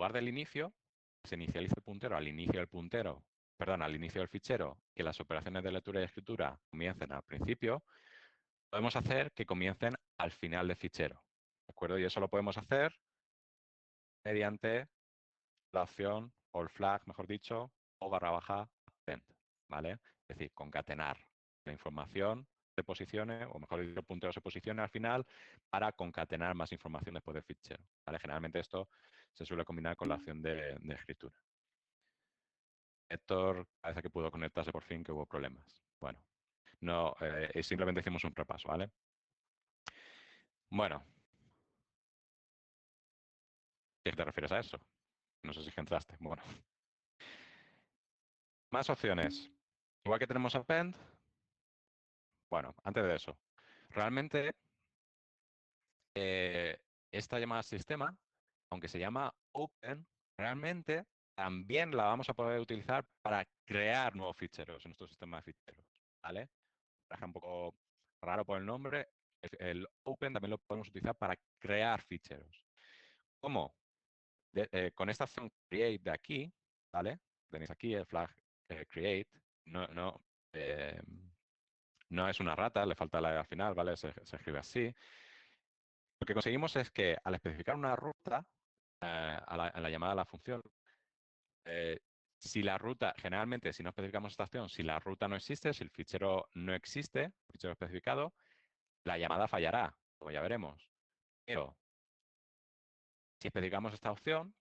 lugar del inicio, se inicializa el puntero al inicio del puntero, perdón, al inicio del fichero, que las operaciones de lectura y escritura comiencen al principio, podemos hacer que comiencen al final del fichero. ¿De acuerdo? Y eso lo podemos hacer mediante la opción, o el flag, mejor dicho, o /append, ¿vale? Es decir, concatenar la información se posicione, o mejor dicho, el puntero se posicione al final para concatenar más información después del fichero, ¿vale? Generalmente esto se suele combinar con la opción de escritura. Héctor parece que pudo conectarse por fin, que hubo problemas. Bueno, no, simplemente hicimos un repaso, ¿vale? Bueno, ¿qué te refieres a eso? No sé si entraste. Bueno. Más opciones. Igual que tenemos append, bueno, antes de eso, realmente esta llamada al sistema, aunque se llama open, realmente también la vamos a poder utilizar para crear nuevos ficheros en nuestro sistema de ficheros, ¿vale? Es un poco raro por el nombre. El open también lo podemos utilizar para crear ficheros. ¿Cómo? Con esta opción create de aquí, ¿vale? Tenéis aquí el flag create. Eh, no es una rata, le falta la E al final, ¿vale? Se escribe así. Lo que conseguimos es que al especificar una ruta a la llamada a la función, si la ruta, generalmente, si no especificamos esta opción, si la ruta no existe, si el fichero no existe, el fichero especificado, la llamada fallará, como ya veremos. Pero si especificamos esta opción,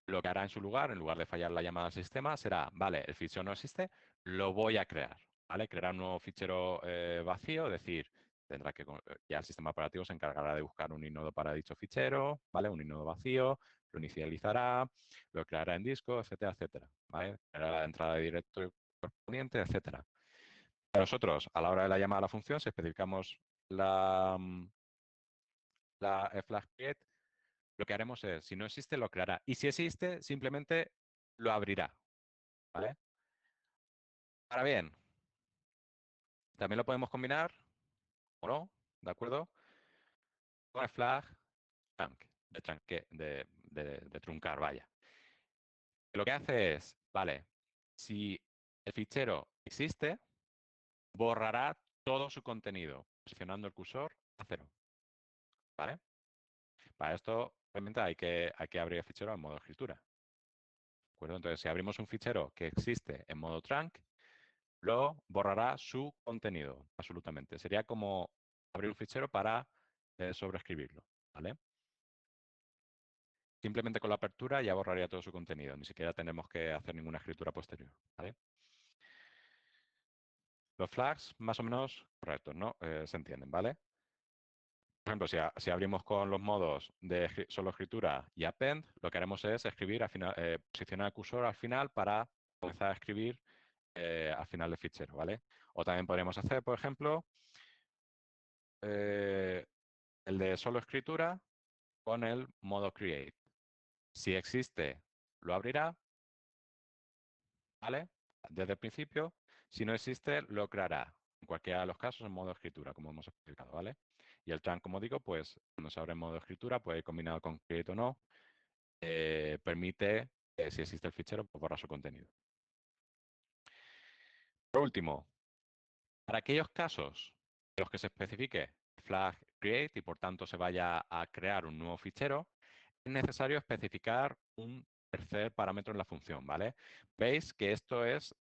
lo que hará en su lugar, en lugar de fallar la llamada al sistema, será, vale, el fichero no existe, lo voy a crear, ¿vale? Crear un nuevo fichero vacío, es decir, tendrá que, ya el sistema operativo se encargará de buscar un inodo para dicho fichero, ¿vale? Un inodo vacío, lo inicializará, lo creará en disco, etcétera, etcétera, ¿vale? Creará la entrada de directorio correspondiente, etcétera. Nosotros, a la hora de la llamada a la función, si especificamos la flag create, lo que haremos es, si no existe, lo creará. Y si existe, simplemente lo abrirá, ¿vale? Ahora bien, también lo podemos combinar, o no, ¿de acuerdo? Con el flag trunc, de truncar, vaya. Lo que hace es, vale, si el fichero existe, borrará todo su contenido, posicionando el cursor a 0, ¿vale? Para esto, obviamente, hay que abrir el fichero en modo escritura. ¿De acuerdo? Entonces, si abrimos un fichero que existe en modo trunc, lo borrará su contenido, absolutamente. Sería como abrir un fichero para sobreescribirlo, ¿vale? Simplemente con la apertura ya borraría todo su contenido, ni siquiera tenemos que hacer ninguna escritura posterior, ¿vale? Los flags, más o menos, correctos, ¿no? Se entienden, ¿vale? Por ejemplo, si abrimos con los modos de solo escritura y append, lo que haremos es escribir al final, posicionar el cursor al final para comenzar a escribir al final del fichero, ¿vale? O también podríamos hacer, por ejemplo, el de solo escritura con el modo create. Si existe, lo abrirá, ¿vale? Desde el principio. Si no existe, lo creará. En cualquiera de los casos, en modo escritura, como hemos explicado, ¿vale? Y el trunc, como digo, pues cuando se abre en modo escritura, puede ir combinado con create o no, permite, si existe el fichero, pues borrar su contenido. Por último, para aquellos casos en los que se especifique flag create y por tanto se vaya a crear un nuevo fichero, es necesario especificar un tercer parámetro en la función, ¿vale? Veis que esto es,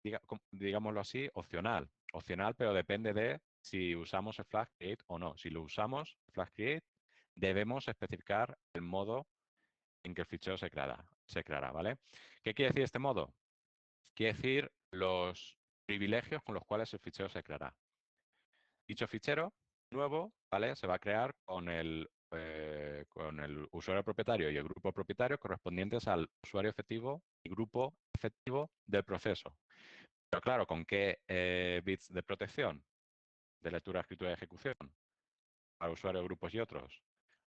digámoslo así, opcional. Opcional, pero depende de si usamos el flag create o no. Si lo usamos, flag create, debemos especificar el modo en que el fichero se creará, ¿vale? ¿Qué quiere decir este modo? Quiere decir los privilegios con los cuales el fichero se creará. Dicho fichero nuevo, ¿vale? Se va a crear con el usuario propietario y el grupo propietario correspondientes al usuario efectivo y grupo efectivo del proceso. Pero claro, ¿con qué bits de protección? De lectura, escritura y ejecución. Para usuarios, grupos y otros.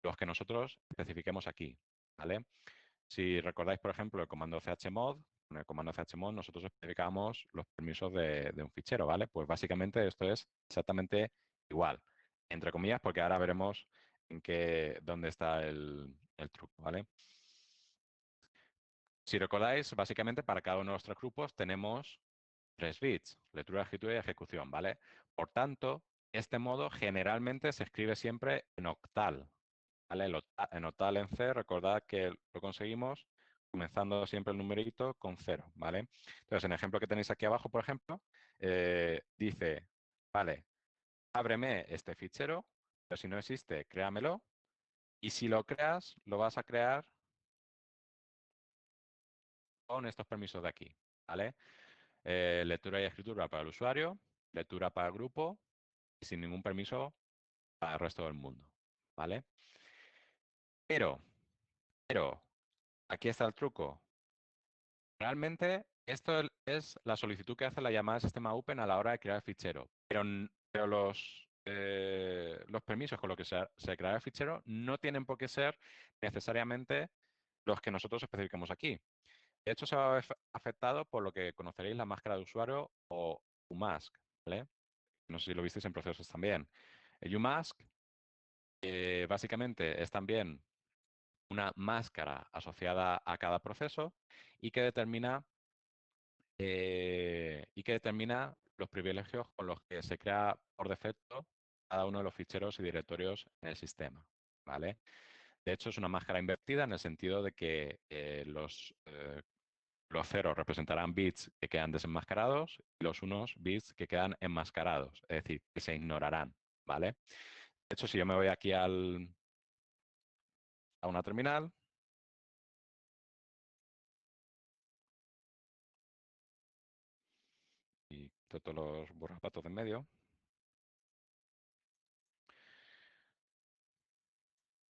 Los que nosotros especifiquemos aquí, ¿vale? Si recordáis, por ejemplo, el comando chmod, con el comando chmod nosotros especificamos los permisos de un fichero, ¿vale? Pues básicamente esto es exactamente igual, entre comillas, porque ahora veremos dónde está el truco, ¿vale? Si recordáis, básicamente para cada uno de nuestros grupos tenemos 3 bits, lectura, escritura y ejecución, ¿vale? Por tanto, este modo generalmente se escribe siempre en octal, ¿vale? En octal en C, recordad que lo conseguimos comenzando siempre el numerito con 0, ¿vale? Entonces, en el ejemplo que tenéis aquí abajo, por ejemplo, dice, vale, ábreme este fichero, pero si no existe, créamelo, y si lo creas, lo vas a crear con estos permisos de aquí, ¿vale? Lectura y escritura para el usuario, lectura para el grupo y sin ningún permiso para el resto del mundo, ¿vale? Pero, pero, aquí está el truco. Realmente, esto es la solicitud que hace la llamada de sistema open a la hora de crear el fichero, pero los permisos con los que se crea el fichero no tienen por qué ser necesariamente los que nosotros especificamos aquí. De hecho, se va a ver afectado por lo que conoceréis la máscara de usuario o UMask, ¿vale? No sé si lo visteis en procesos también. El UMask básicamente es también una máscara asociada a cada proceso y que determina los privilegios con los que se crea por defecto cada uno de los ficheros y directorios en el sistema, ¿vale? De hecho, es una máscara invertida en el sentido de que los ceros representarán bits que quedan desenmascarados y los unos bits que quedan enmascarados, es decir, que se ignorarán, ¿vale? De hecho, si yo me voy aquí a una terminal y quito todos los borrapatos de en medio,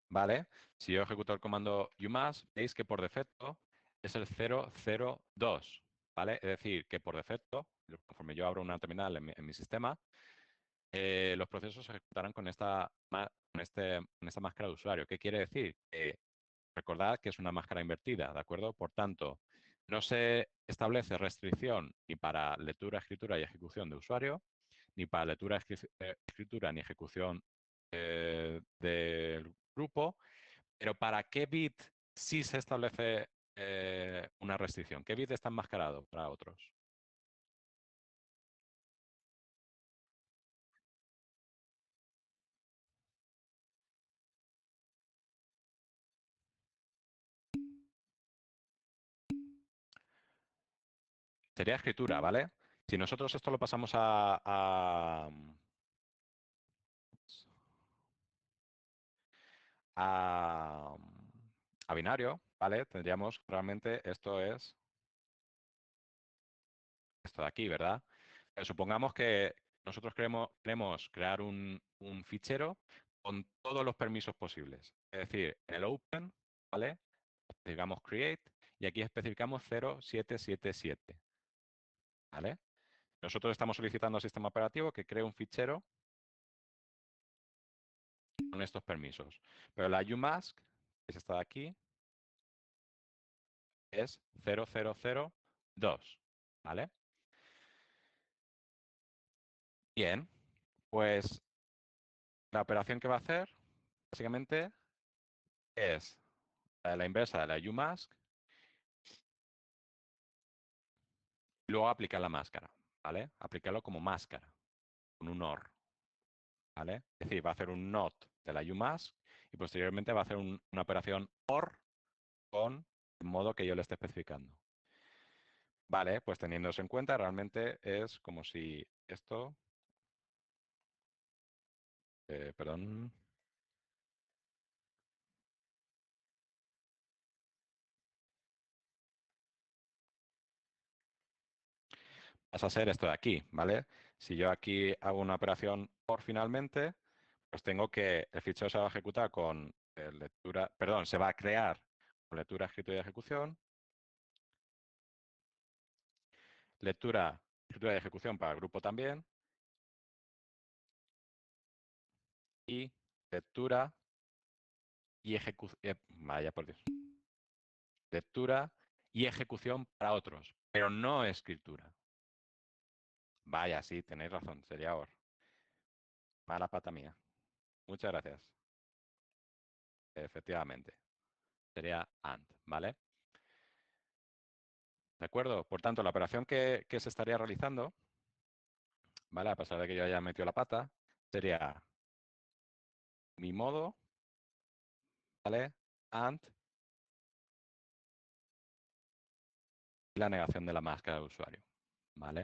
¿vale? Si yo ejecuto el comando umask, veis que por defecto es el 002, ¿vale? Es decir, que por defecto, conforme yo abro una terminal en mi sistema, los procesos se ejecutarán con esta máscara de usuario. ¿Qué quiere decir? Recordad que es una máscara invertida, ¿de acuerdo? Por tanto, no se establece restricción ni para lectura, escritura y ejecución de usuario, ni para lectura, escritura ni ejecución del grupo, pero ¿para qué bit sí se establece una restricción? ¿Qué bit está enmascarado para otros? Sería escritura, ¿vale? Si nosotros esto lo pasamos a, a binario, ¿vale? Tendríamos realmente esto de aquí, ¿verdad? Supongamos que nosotros queremos crear un fichero con todos los permisos posibles. Es decir, en el open, ¿vale? Especificamos create y aquí especificamos 0777, ¿vale? Nosotros estamos solicitando al sistema operativo que cree un fichero con estos permisos. Pero la umask, que es esta de aquí, es 0002, ¿vale? Bien, pues la operación que va a hacer, básicamente, es la inversa de la umask y luego aplicar la máscara, ¿vale? Aplicarlo como máscara, con un OR, ¿vale? Es decir, va a hacer un NOT de la umask y posteriormente va a hacer una operación OR con el modo que yo le esté especificando. Vale, pues teniendo eso en cuenta, realmente es como si esto, perdón, pasa a ser esto de aquí, ¿vale? Si yo aquí hago una operación OR finalmente, pues tengo que el fichero se va a ejecutar con lectura, perdón, se va a crear con lectura, escritura y ejecución, lectura, escritura y ejecución para el grupo también, y lectura y ejecución, vaya por Dios, lectura y ejecución para otros, pero no escritura. Vaya, sí, tenéis razón, sería OR. Mala pata mía. Muchas gracias. Efectivamente, sería AND, ¿vale? ¿De acuerdo? Por tanto, la operación que se estaría realizando, ¿vale? A pesar de que yo haya metido la pata, sería mi modo, ¿vale? And la negación de la máscara de usuario, ¿vale?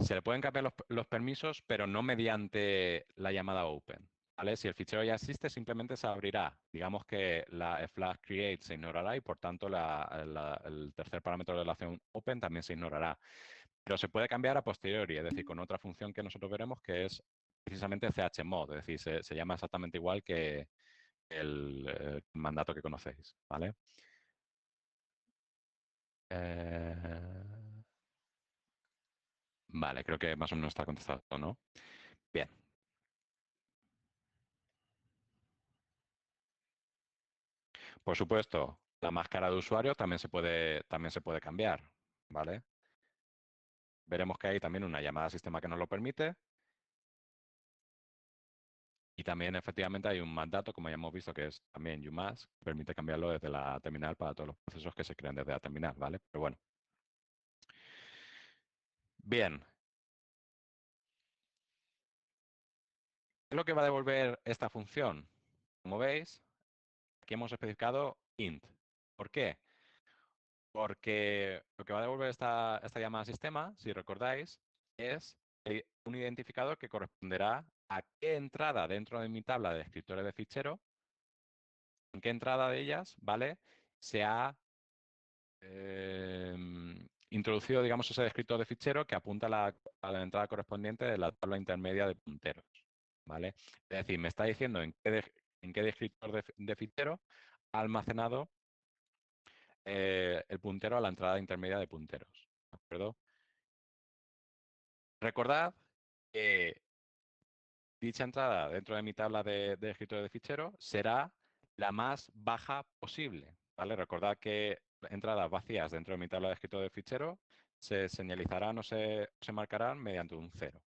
Se le pueden cambiar los permisos, pero no mediante la llamada open, ¿vale? Si el fichero ya existe, simplemente se abrirá. Digamos que el flag create se ignorará y, por tanto, el tercer parámetro de relación open también se ignorará. Pero se puede cambiar a posteriori, es decir, con otra función que nosotros veremos que es precisamente chmod, es decir, se llama exactamente igual que el mandato que conocéis, ¿vale? Eh, Vale, creo que más o menos está contestado, ¿no? Bien. Por supuesto, la máscara de usuario también se puede cambiar, ¿vale? Veremos que hay también una llamada a sistema que nos lo permite y también efectivamente hay un mandato, como ya hemos visto, que es también UMask, que permite cambiarlo desde la terminal para todos los procesos que se crean desde la terminal, ¿vale? Pero bueno. Bien, ¿qué es lo que va a devolver esta función? Como veis, aquí hemos especificado int. ¿Por qué? Porque lo que va a devolver esta llamada al sistema, si recordáis, es un identificador que corresponderá a qué entrada dentro de mi tabla de descriptores de fichero, en qué entrada de ellas, ¿vale? Se ha introducido, digamos, ese descriptor de fichero que apunta a la entrada correspondiente de la tabla intermedia de punteros, ¿vale? Es decir, me está diciendo en qué descriptor de fichero ha almacenado el puntero a la entrada intermedia de punteros, ¿de acuerdo? Recordad que dicha entrada dentro de mi tabla de escritorio de fichero será la más baja posible, ¿vale? Recordad que entradas vacías dentro de mi tabla de escritorio de fichero se señalizarán o se marcarán mediante un cero,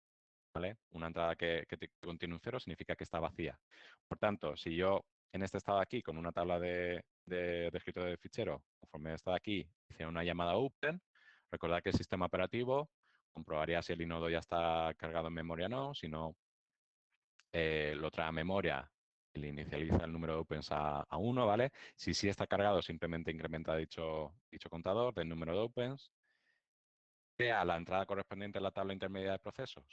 ¿vale? Una entrada que contiene un cero significa que está vacía. Por tanto, si yo en este estado aquí, con una tabla de escritorio de fichero, conforme está aquí, hice una llamada open, recordad que el sistema operativo comprobaría si el inodo ya está cargado en memoria o no, si no, lo trae a memoria y le inicializa el número de opens a 1, ¿vale? Si sí está cargado, simplemente incrementa dicho contador del número de opens, crea la entrada correspondiente a la tabla intermedia de procesos,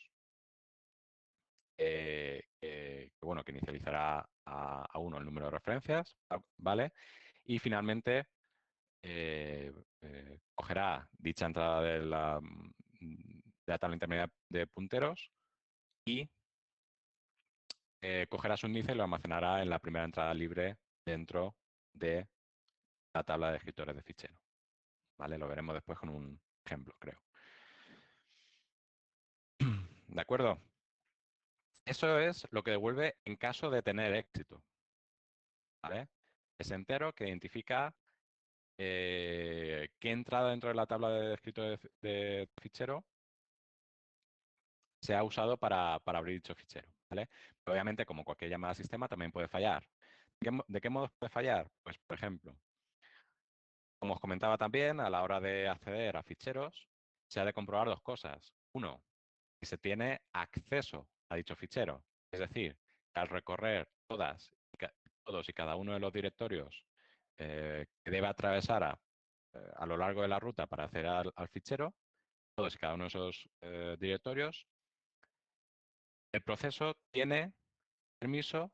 bueno, que inicializará a 1 el número de referencias, ¿vale? Y finalmente cogerá dicha entrada de la tabla intermedia de punteros y cogerá su índice y lo almacenará en la primera entrada libre dentro de la tabla de escritores de fichero. ¿Vale? Lo veremos después con un ejemplo, creo. ¿De acuerdo? Eso es lo que devuelve en caso de tener éxito. ¿Vale? Es entero que identifica qué entrada dentro de la tabla de escritores de fichero se ha usado para abrir dicho fichero. ¿Vale? Pero obviamente, como cualquier llamada al sistema, también puede fallar. ¿De qué modo puede fallar? Pues, por ejemplo, como os comentaba también, a la hora de acceder a ficheros, se ha de comprobar dos cosas. Uno, que se tiene acceso a dicho fichero. Es decir, que al recorrer todos y cada uno de los directorios que debe atravesar a lo largo de la ruta para acceder al fichero, todos y cada uno de esos directorios, el proceso tiene permiso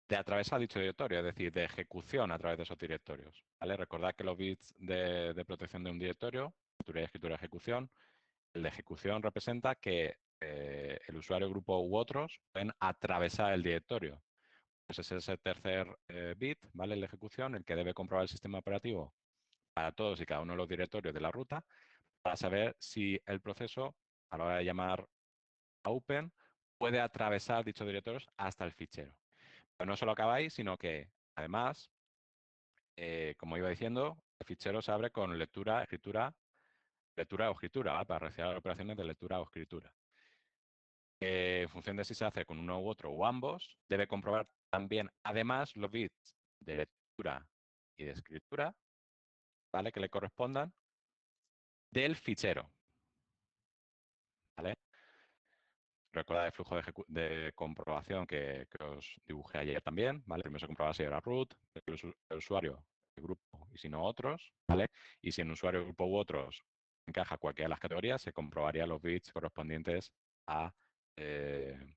de atravesar dicho directorio, es decir, de ejecución a través de esos directorios. ¿Vale? Recordad que los bits de protección de un directorio, escritura y ejecución, el de ejecución representa que el usuario, grupo u otros pueden atravesar el directorio. Pues ese es el tercer bit, ¿vale? El de ejecución, el que debe comprobar el sistema operativo para todos y cada uno de los directorios de la ruta para saber si el proceso, a la hora de llamar a open, puede atravesar dichos directorios hasta el fichero. Pero no solo acabáis, sino que además, como iba diciendo, el fichero se abre con lectura, lectura o escritura, ¿vale? Para realizar operaciones de lectura o escritura. En función de si se hace con uno u otro o ambos, debe comprobar también, además, los bits de lectura y de escritura, ¿vale? Que le correspondan del fichero, ¿vale? Recordad el flujo de comprobación que os dibujé ayer también, ¿vale? Primero se comprobaba si era root, el usuario, el grupo, y si no otros, ¿vale? Y si en usuario, grupo u otros encaja cualquiera de las categorías, se comprobaría los bits correspondientes eh,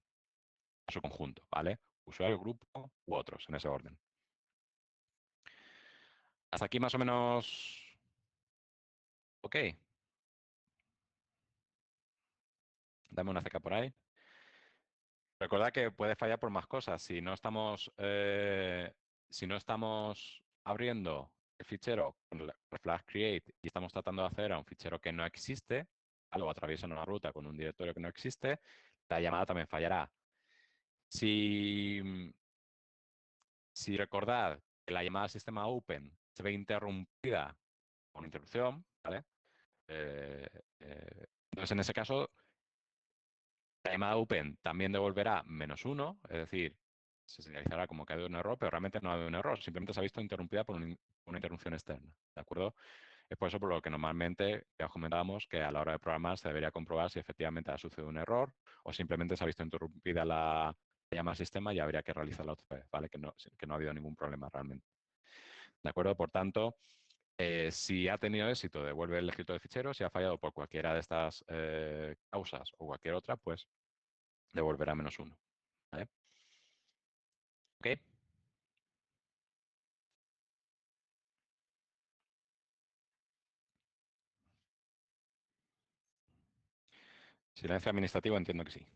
a su conjunto, ¿vale? Usuario, grupo u otros, en ese orden. Hasta aquí más o menos. Ok. Dame una CK por ahí. Recordad que puede fallar por más cosas. Si no estamos abriendo el fichero con el flag create y estamos tratando de acceder a un fichero que no existe, o atraviesan una ruta con un directorio que no existe, la llamada también fallará. Si, si recordad que la llamada al sistema open se ve interrumpida por una interrupción, ¿vale? Eh, entonces, en ese caso, la llamada open también devolverá -1, es decir, se señalizará como que ha habido un error, pero realmente no ha habido un error, simplemente se ha visto interrumpida por una interrupción externa, ¿de acuerdo? Es por eso por lo que normalmente ya os comentábamos que a la hora de programar se debería comprobar si efectivamente ha sucedido un error o simplemente se ha visto interrumpida la llamada al sistema y habría que realizarla otra vez, ¿vale? Que no ha habido ningún problema realmente. ¿De acuerdo? Por tanto, si ha tenido éxito, devuelve el escritor de fichero. Si ha fallado por cualquiera de estas causas o cualquier otra, pues devolverá -1. ¿Vale? ¿Ok? Silencio administrativo, entiendo que sí.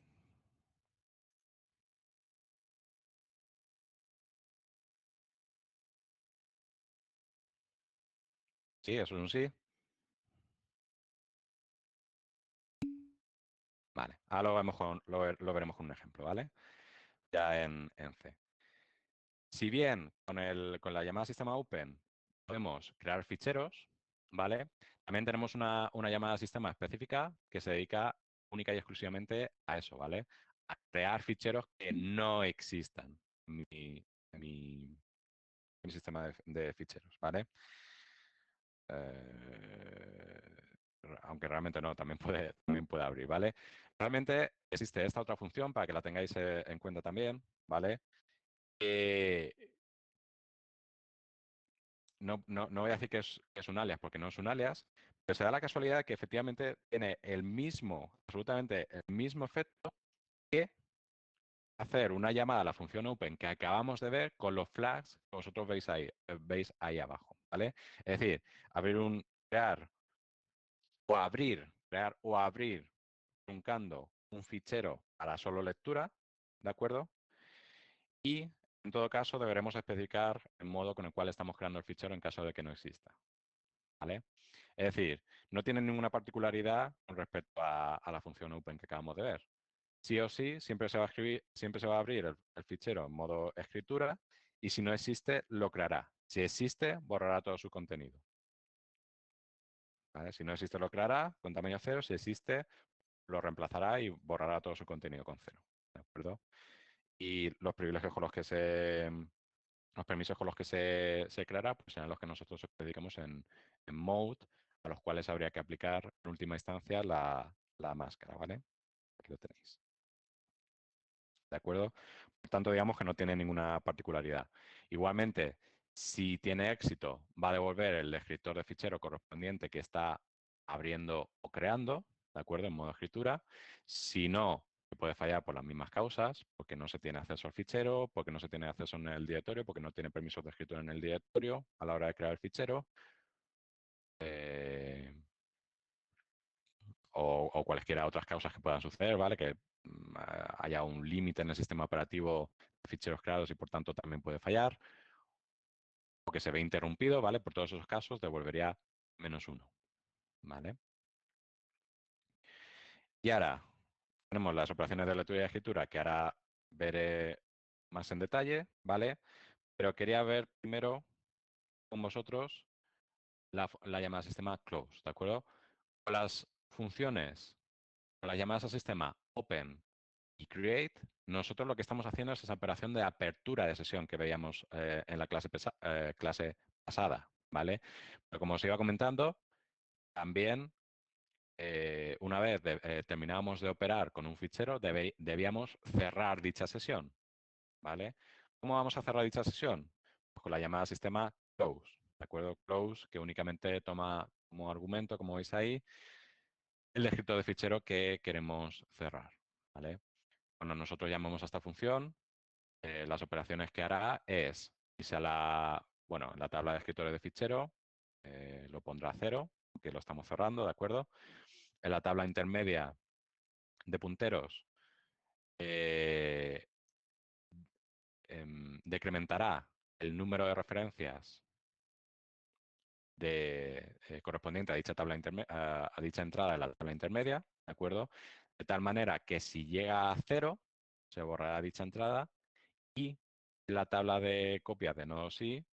Sí, eso es un sí. Vale. Ahora lo veremos con un ejemplo, ¿vale? Ya en C. Si bien con la llamada sistema open podemos crear ficheros, ¿vale? También tenemos una llamada sistema específica que se dedica única y exclusivamente a eso, ¿vale? A crear ficheros que no existan en mi sistema de ficheros, ¿vale? Aunque realmente no, también puede abrir, ¿vale? Realmente existe esta otra función para que la tengáis en cuenta también, ¿vale? No voy a decir que es un alias porque no es un alias, pero se da la casualidad de que efectivamente tiene absolutamente el mismo efecto que hacer una llamada a la función open que acabamos de ver con los flags que vosotros veis ahí abajo, ¿vale? Es decir, crear crear o abrir truncando un fichero para solo lectura, ¿de acuerdo? Y en todo caso deberemos especificar el modo con el cual estamos creando el fichero en caso de que no exista, ¿vale? Es decir, no tiene ninguna particularidad con respecto a la función open que acabamos de ver. Sí o sí, siempre se va a abrir el fichero en modo escritura y si no existe, lo creará. Si existe, borrará todo su contenido. ¿Vale? Si no existe, lo creará con tamaño 0. Si existe, lo reemplazará y borrará todo su contenido con 0. ¿De acuerdo? Y los privilegios con los que los permisos con los que se creará, pues serán los que nosotros dedicamos en mode, a los cuales habría que aplicar en última instancia la máscara, ¿vale? Aquí lo tenéis. ¿De acuerdo? Por tanto, digamos que no tiene ninguna particularidad. Igualmente, si tiene éxito, va a devolver el descriptor de fichero correspondiente que está abriendo o creando, ¿de acuerdo? En modo escritura. Si no, puede fallar por las mismas causas, porque no se tiene acceso al fichero, porque no se tiene acceso en el directorio, porque no tiene permisos de escritura en el directorio a la hora de crear el fichero. eh, o cualesquiera otras causas que puedan suceder, ¿vale? Que haya un límite en el sistema operativo de ficheros creados y por tanto también puede fallar, o que se ve interrumpido, ¿vale? Por todos esos casos devolvería -1, ¿vale? Y ahora tenemos las operaciones de lectura y escritura que ahora veré más en detalle, ¿vale? Pero quería ver primero con vosotros la llamada sistema close, ¿de acuerdo? Con las funciones, con las llamadas al sistema open y create, nosotros lo que estamos haciendo es esa operación de apertura de sesión que veíamos en la clase pasada, pasada, ¿vale? Pero como os iba comentando, también una vez terminábamos de operar con un fichero, debíamos cerrar dicha sesión, ¿vale? ¿Cómo vamos a cerrar dicha sesión? Pues con la llamada sistema close, ¿de acuerdo? Close, que únicamente toma como argumento, como veis ahí, el descriptor de fichero que queremos cerrar, ¿vale? Cuando nosotros llamamos a esta función, las operaciones que hará es irse a en la tabla de escritores de fichero, lo pondrá a 0, que lo estamos cerrando, ¿de acuerdo? En la tabla intermedia de punteros, eh, decrementará el número de referencias correspondiente a dicha a dicha entrada de la tabla intermedia, ¿de acuerdo? De tal manera que si llega a 0, se borrará dicha entrada y la tabla de copias de nodos i,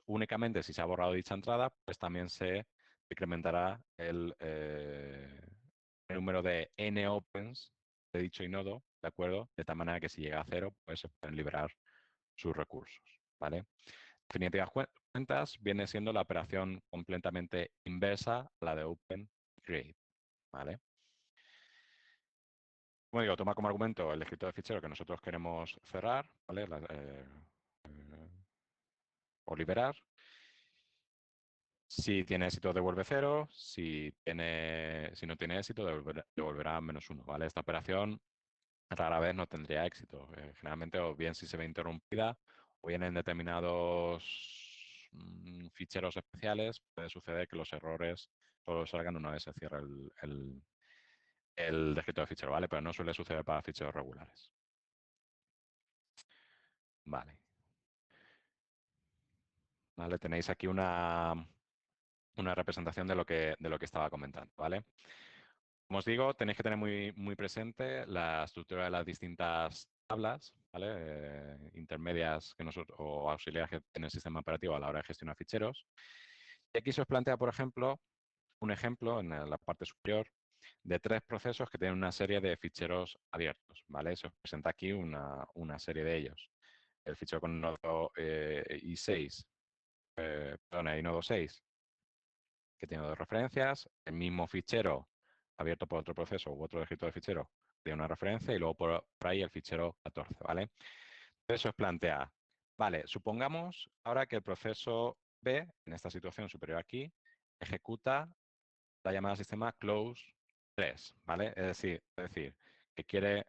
únicamente si se ha borrado dicha entrada, pues también se incrementará el número de n opens de dicho nodo, ¿de acuerdo? De tal manera que si llega a 0, pues se pueden liberar sus recursos, ¿vale? En definitivas cuentas, viene siendo la operación completamente inversa a la de open create, ¿vale? Como digo, toma como argumento el escritor de fichero que nosotros queremos cerrar, ¿vale? O liberar. Si tiene éxito, devuelve 0. Si no tiene éxito, devolverá -1, ¿vale? Esta operación rara vez no tendría éxito. Generalmente, o bien si se ve interrumpida, o bien en determinados ficheros especiales, puede suceder que los errores solo salgan una vez se cierra el descriptor de fichero, ¿vale? Pero no suele suceder para ficheros regulares. Vale. Vale, tenéis aquí una representación de lo que estaba comentando, ¿vale? Como os digo, tenéis que tener muy presente la estructura de las distintas tablas, ¿vale? Intermedias o auxiliares que tiene el sistema operativo a la hora de gestionar ficheros. Y aquí se os plantea, por ejemplo, un ejemplo en la parte superior de 3 procesos que tienen una serie de ficheros abiertos, ¿vale? Se os presenta aquí una serie de ellos. El fichero con nodo i6, perdón, inodo 6, que tiene 2 referencias, el mismo fichero abierto por otro proceso u otro descriptor de fichero tiene una referencia y luego por ahí el fichero 14, ¿vale? Eso os plantea, vale, supongamos ahora que el proceso B, en esta situación superior aquí, ejecuta la llamada sistema close 3, ¿vale? Es decir, que quiere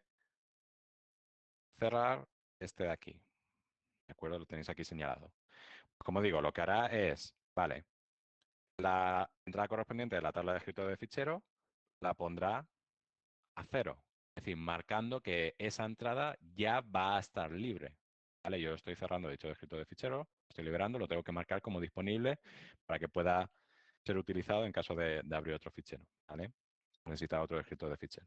cerrar este de aquí, ¿de acuerdo? Lo tenéis aquí señalado. Como digo, lo que hará es, vale, la entrada correspondiente de la tabla de escritorio de fichero la pondrá a 0. Es decir, marcando que esa entrada ya va a estar libre. ¿Vale? Yo estoy cerrando dicho escritorio de fichero, estoy liberando, lo tengo que marcar como disponible para que pueda ser utilizado en caso de abrir otro fichero. ¿Vale? Necesita otro escritorio de fichero.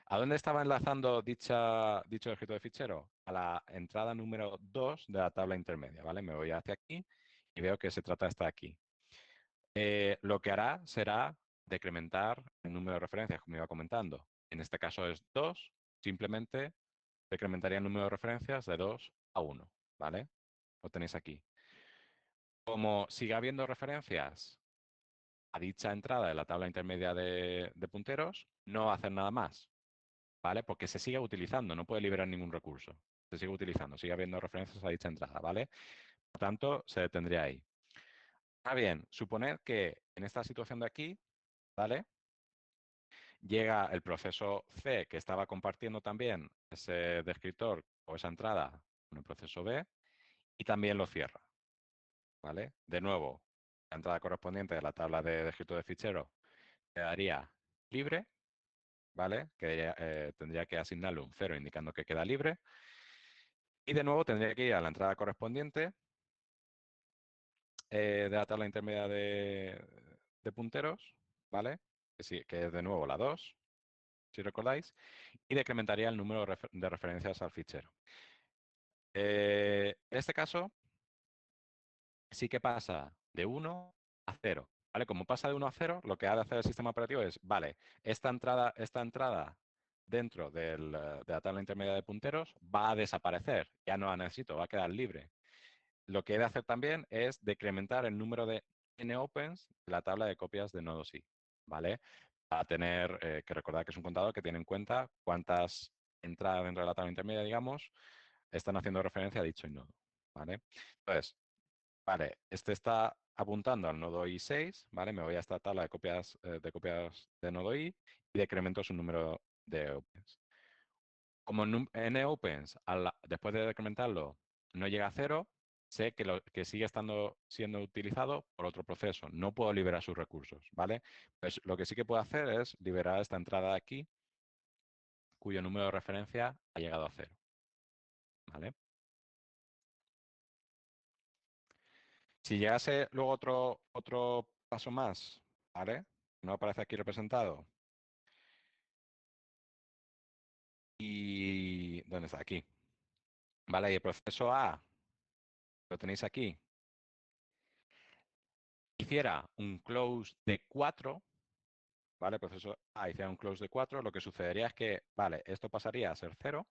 ¿A dónde estaba enlazando dicho escritorio de fichero? A la entrada número 2 de la tabla intermedia. ¿Vale? Me voy hacia aquí y veo que se trata de esta aquí. Lo que hará será decrementar el número de referencias, como iba comentando. En este caso es 2, simplemente decrementaría el número de referencias de 2 a 1, ¿vale? Lo tenéis aquí. Como siga habiendo referencias a dicha entrada de la tabla intermedia de punteros, no va a hacer nada más, ¿vale? Porque se sigue utilizando, no puede liberar ningún recurso. Se sigue utilizando, sigue habiendo referencias a dicha entrada, ¿vale? Por tanto, se detendría ahí. Ahora bien, suponer que en esta situación de aquí, ¿vale? Llega el proceso C, que estaba compartiendo también ese descriptor o esa entrada con el proceso B, y también lo cierra, ¿vale? De nuevo, la entrada correspondiente de la tabla de descriptor de fichero quedaría libre, ¿vale? Tendría que asignarle un 0 indicando que queda libre. Y de nuevo tendría que ir a la entrada correspondiente de la tabla intermedia de punteros, ¿vale? Que es de nuevo la 2, si recordáis, y decrementaría el número de referencias al fichero. En este caso, sí que pasa de 1 a 0. ¿Vale? Como pasa de 1 a 0, lo que ha de hacer el sistema operativo es, vale, esta entrada dentro de la tabla intermedia de punteros va a desaparecer. Ya no la necesito, va a quedar libre. lo que he de hacer también es decrementar el número de NOpens de la tabla de copias de nodos i, ¿vale? Para tener que recordar que es un contador que tiene en cuenta cuántas entradas dentro de la tabla intermedia, digamos, están haciendo referencia a dicho nodo, ¿vale? Entonces, vale, este está apuntando al nodo i6, ¿vale? Me voy a esta tabla de copias de nodo i y decremento su número de opens. Como NOpens, después de decrementarlo, no llega a cero, sé que sigue siendo utilizado por otro proceso. No puedo liberar sus recursos, ¿vale? Pues lo que sí que puedo hacer es liberar esta entrada de aquí, cuyo número de referencia ha llegado a cero, ¿vale? Si llegase luego otro paso más, ¿vale? No aparece aquí representado. ¿Y dónde está? Aquí. ¿Vale? Y el proceso A, lo tenéis aquí, hiciera un close de 4, ¿vale? El proceso A hiciera un close de 4, lo que sucedería es que, vale, esto pasaría a ser 0,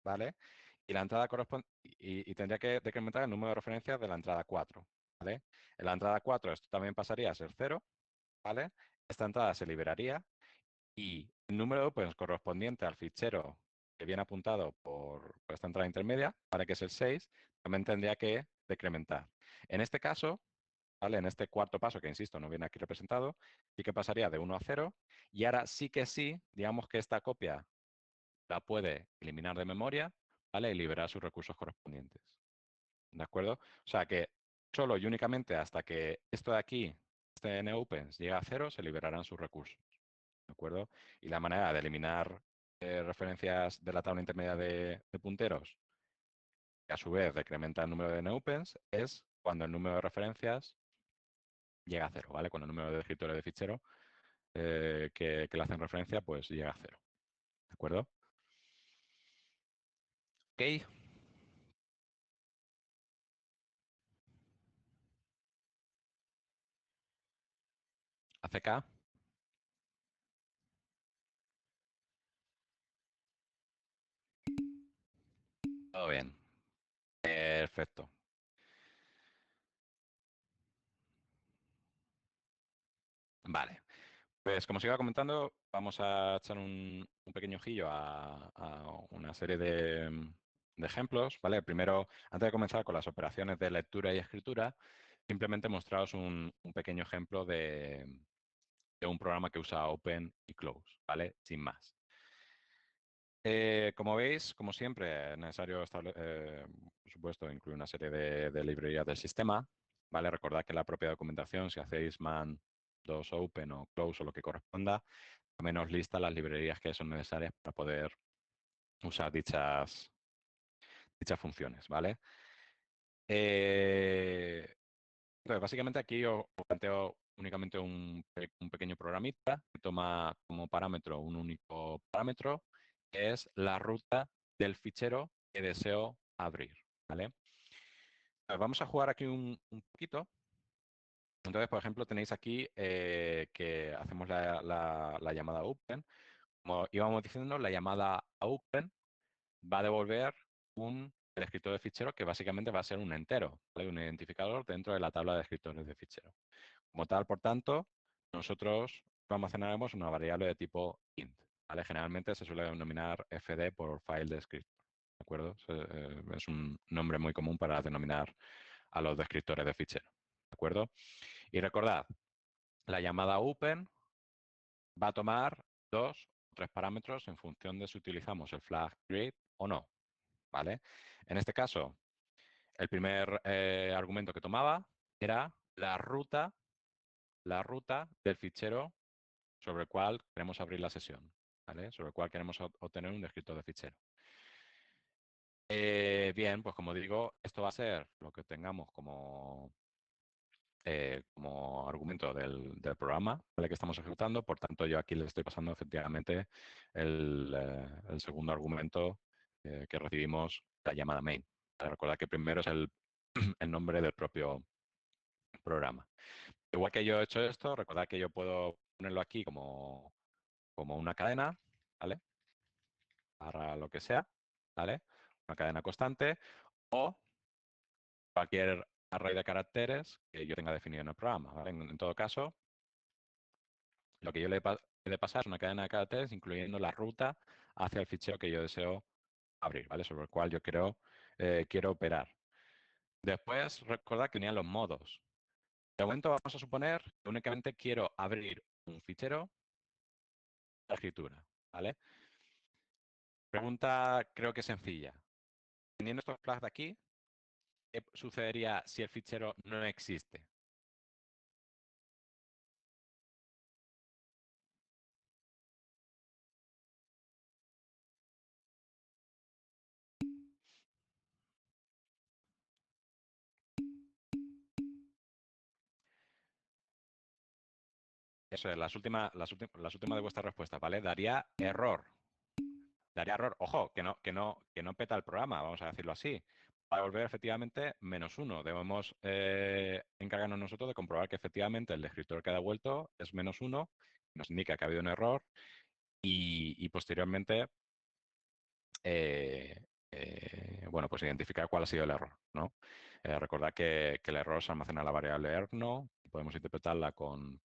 ¿vale? Y la entrada corresponde y tendría que decrementar el número de referencias de la entrada 4, ¿vale? En la entrada 4 esto también pasaría a ser 0, ¿vale? Esta entrada se liberaría y el número de opens correspondiente al fichero que viene apuntado por esta entrada intermedia, ¿vale? Que es el 6, también tendría que decrementar. En este caso, ¿vale? En este cuarto paso, que insisto, no viene aquí representado, sí que pasaría de 1 a 0, y ahora sí que sí, digamos que esta copia la puede eliminar de memoria, ¿vale? Y liberar sus recursos correspondientes, ¿de acuerdo? O sea que solo y únicamente hasta que esto de aquí, este NOpens, llega a 0, se liberarán sus recursos, ¿de acuerdo? Y la manera de eliminar referencias de la tabla intermedia de punteros, que a su vez decrementa el número de NOpens, es cuando el número de referencias llega a 0, ¿vale? Cuando el número de descriptores de fichero que le hacen referencia, pues llega a 0, ¿de acuerdo? Ok, ACK, todo bien. Perfecto. Vale. Pues como os iba comentando, vamos a echar un pequeño ojillo a una serie de ejemplos, ¿vale? Primero, antes de comenzar con las operaciones de lectura y escritura, simplemente mostraros un pequeño ejemplo de un programa que usa Open y Close, ¿vale? Sin más. Como veis, como siempre, es necesario, por supuesto, incluir una serie de librerías del sistema, ¿vale? Recordad que la propia documentación, si hacéis man 2 open o close o lo que corresponda, también os lista las librerías que son necesarias para poder usar dichas funciones, ¿vale? Eh, entonces, básicamente aquí os planteo únicamente un pequeño programita que toma como parámetro un único parámetro, que es la ruta del fichero que deseo abrir, ¿vale? Pues vamos a jugar aquí un poquito. Entonces, por ejemplo, tenéis aquí que hacemos la llamada open. Como íbamos diciendo, la llamada open va a devolver el escritor de fichero que básicamente va a ser un entero, ¿vale? Un identificador dentro de la tabla de escritores de fichero. Como tal, por tanto, nosotros almacenaremos una variable de tipo int, ¿vale? Generalmente se suele denominar fd por file descriptor, ¿de acuerdo? Es un nombre muy común para denominar a los descriptores de fichero, ¿de acuerdo? Y recordad, la llamada open va a tomar 2 o 3 parámetros en función de si utilizamos el flag create o no, ¿vale? En este caso, el primer argumento que tomaba era la ruta del fichero sobre el cual queremos abrir la sesión, ¿vale? Sobre el cual queremos obtener un descriptor de fichero. Bien, pues como digo, esto va a ser lo que tengamos como argumento del programa, ¿vale? Que estamos ejecutando. Por tanto, yo aquí le estoy pasando efectivamente el segundo argumento que recibimos, la llamada main. Recordad que primero es el nombre del propio programa. Igual que yo he hecho esto, recordad que yo puedo ponerlo aquí como una cadena, ¿vale? Para lo que sea, ¿vale? Una cadena constante, o cualquier array de caracteres que yo tenga definido en el programa, ¿vale? En todo caso, lo que yo he de pasar es una cadena de caracteres incluyendo la ruta hacia el fichero que yo deseo abrir, ¿vale? Sobre el cual yo quiero operar. Después, recordad que unían los modos. De momento vamos a suponer que únicamente quiero abrir un fichero de escritura, ¿vale? Pregunta creo que sencilla. Teniendo estos flags de aquí, ¿qué sucedería si el fichero no existe? Eso es, las últimas de vuestras respuestas, ¿vale? Daría error. Daría error. Ojo, que no peta el programa, vamos a decirlo así. Va a volver efectivamente -1. Debemos encargarnos nosotros de comprobar que efectivamente el descriptor que ha devuelto es -1, nos indica que ha habido un error y posteriormente, eh, bueno, pues identificar cuál ha sido el error, ¿no? Recordad que el error se almacena en la variable errno, podemos interpretarla con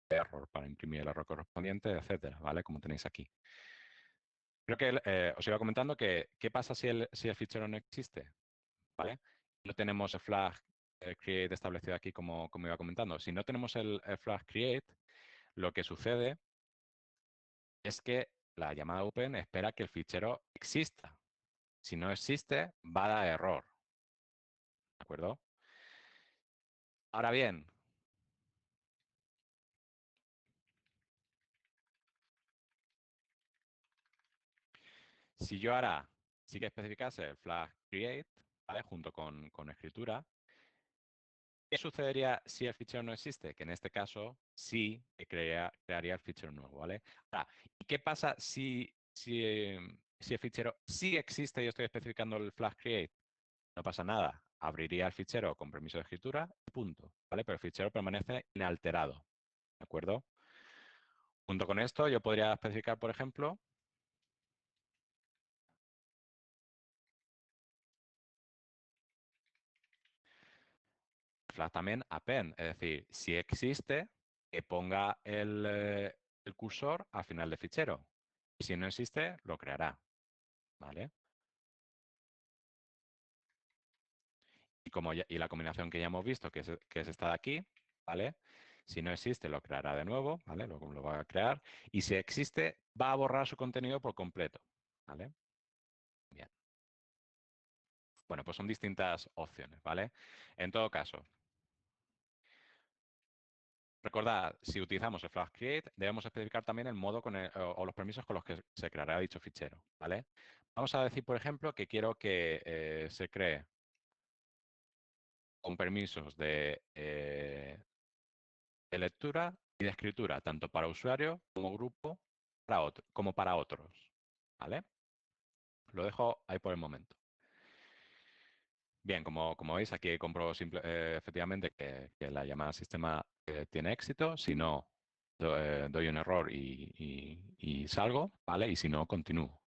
error para imprimir el error correspondiente, etcétera, ¿vale? Como tenéis aquí. Creo que os iba comentando que qué pasa si el fichero no existe, ¿vale? No tenemos el flag create establecido aquí como iba comentando. Si no tenemos el flag create, lo que sucede es que la llamada open espera que el fichero exista. Si no existe, va a dar error, ¿de acuerdo? Ahora bien, si yo ahora sí que especificase el flag create, ¿vale? Junto con escritura, ¿qué sucedería si el fichero no existe? Que en este caso sí que crearía el fichero nuevo, ¿vale? Ahora, ¿y qué pasa si el fichero sí existe y yo estoy especificando el flag create? No pasa nada. Abriría el fichero con permiso de escritura y punto, ¿vale? Pero el fichero permanece inalterado, ¿de acuerdo? Junto con esto, yo podría especificar, por ejemplo, flag también append, es decir, si existe, que ponga el cursor al final del fichero. Y si no existe, lo creará, ¿vale? Y la combinación que ya hemos visto, que es esta de aquí, ¿vale? Si no existe, lo creará de nuevo, ¿vale? Lo va a crear. Y si existe, va a borrar su contenido por completo, ¿vale? Bien. Bueno, pues son distintas opciones, ¿vale? En todo caso, recordad, si utilizamos el flag create, debemos especificar también el modo o los permisos con los que se creará dicho fichero, ¿vale? Vamos a decir, por ejemplo, que quiero que se cree con permisos de lectura y de escritura, tanto para usuario como grupo, como para otros, ¿vale? Lo dejo ahí por el momento. Bien, como veis, aquí compro efectivamente que la llamada sistema tiene éxito. Si no, doy un error y salgo, ¿vale? Y si no, continúo.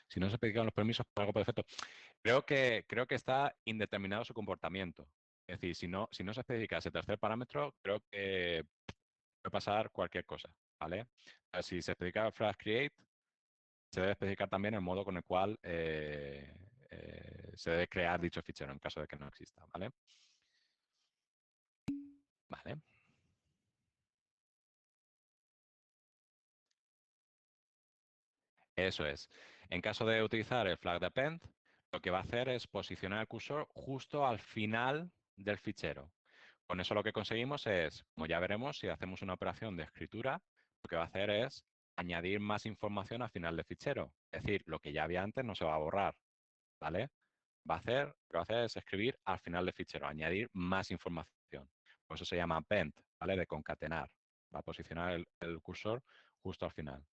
Si no se especifican los permisos por algo por defecto, creo que está indeterminado su comportamiento. Es decir, si no se especifica ese tercer parámetro, creo que puede pasar cualquier cosa, ¿vale? Si se especifica el flag create, se debe especificar también el modo con el cual se debe crear dicho fichero en caso de que no exista, ¿vale? Vale. Eso es. En caso de utilizar el flag de append, lo que va a hacer es posicionar el cursor justo al final del fichero. Con eso lo que conseguimos es, como ya veremos, si hacemos una operación de escritura, lo que va a hacer es añadir más información al final del fichero. Es decir, lo que ya había antes no se va a borrar, ¿vale? Lo que va a hacer es escribir al final del fichero, añadir más información. Por eso se llama append, ¿vale? De concatenar. Va a posicionar el cursor justo al final.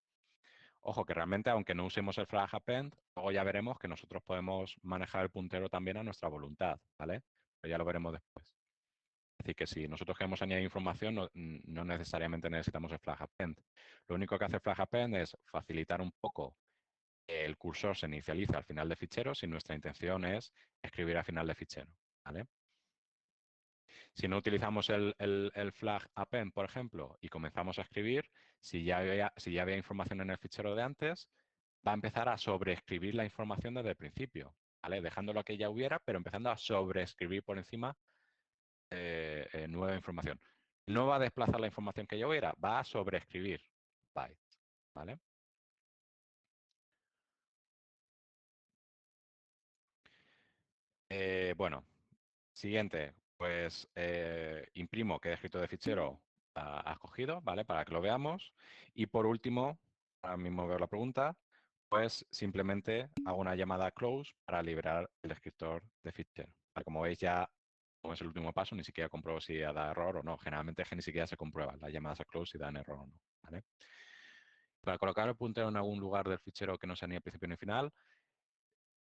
Ojo, que realmente, aunque no usemos el flag append, luego ya veremos que nosotros podemos manejar el puntero también a nuestra voluntad, ¿vale? Pero ya lo veremos después. Es decir, que si nosotros queremos añadir información, no necesariamente necesitamos el flag append. Lo único que hace el flag append es facilitar un poco que el cursor se inicialice al final del fichero si nuestra intención es escribir al final del fichero, ¿vale? Si no utilizamos el flag append, por ejemplo, y comenzamos a escribir, si ya había información en el fichero de antes, va a empezar a sobreescribir la información desde el principio, ¿vale? Dejando lo que ya hubiera, pero empezando a sobreescribir por encima nueva información. No va a desplazar la información que ya hubiera, va a sobreescribir bytes, ¿vale? Bueno, siguiente, pues imprimo qué escrito de fichero has cogido, ¿vale? Para que lo veamos. Y por último, ahora mismo veo la pregunta, pues simplemente hago una llamada a close para liberar el descriptor de fichero. Vale, como veis ya, como es el último paso, ni siquiera compruebo si da error o no. Generalmente es que ni siquiera se comprueba las llamadas a close si dan error o no, ¿vale? Para colocar el puntero en algún lugar del fichero que no sea ni el principio ni el final,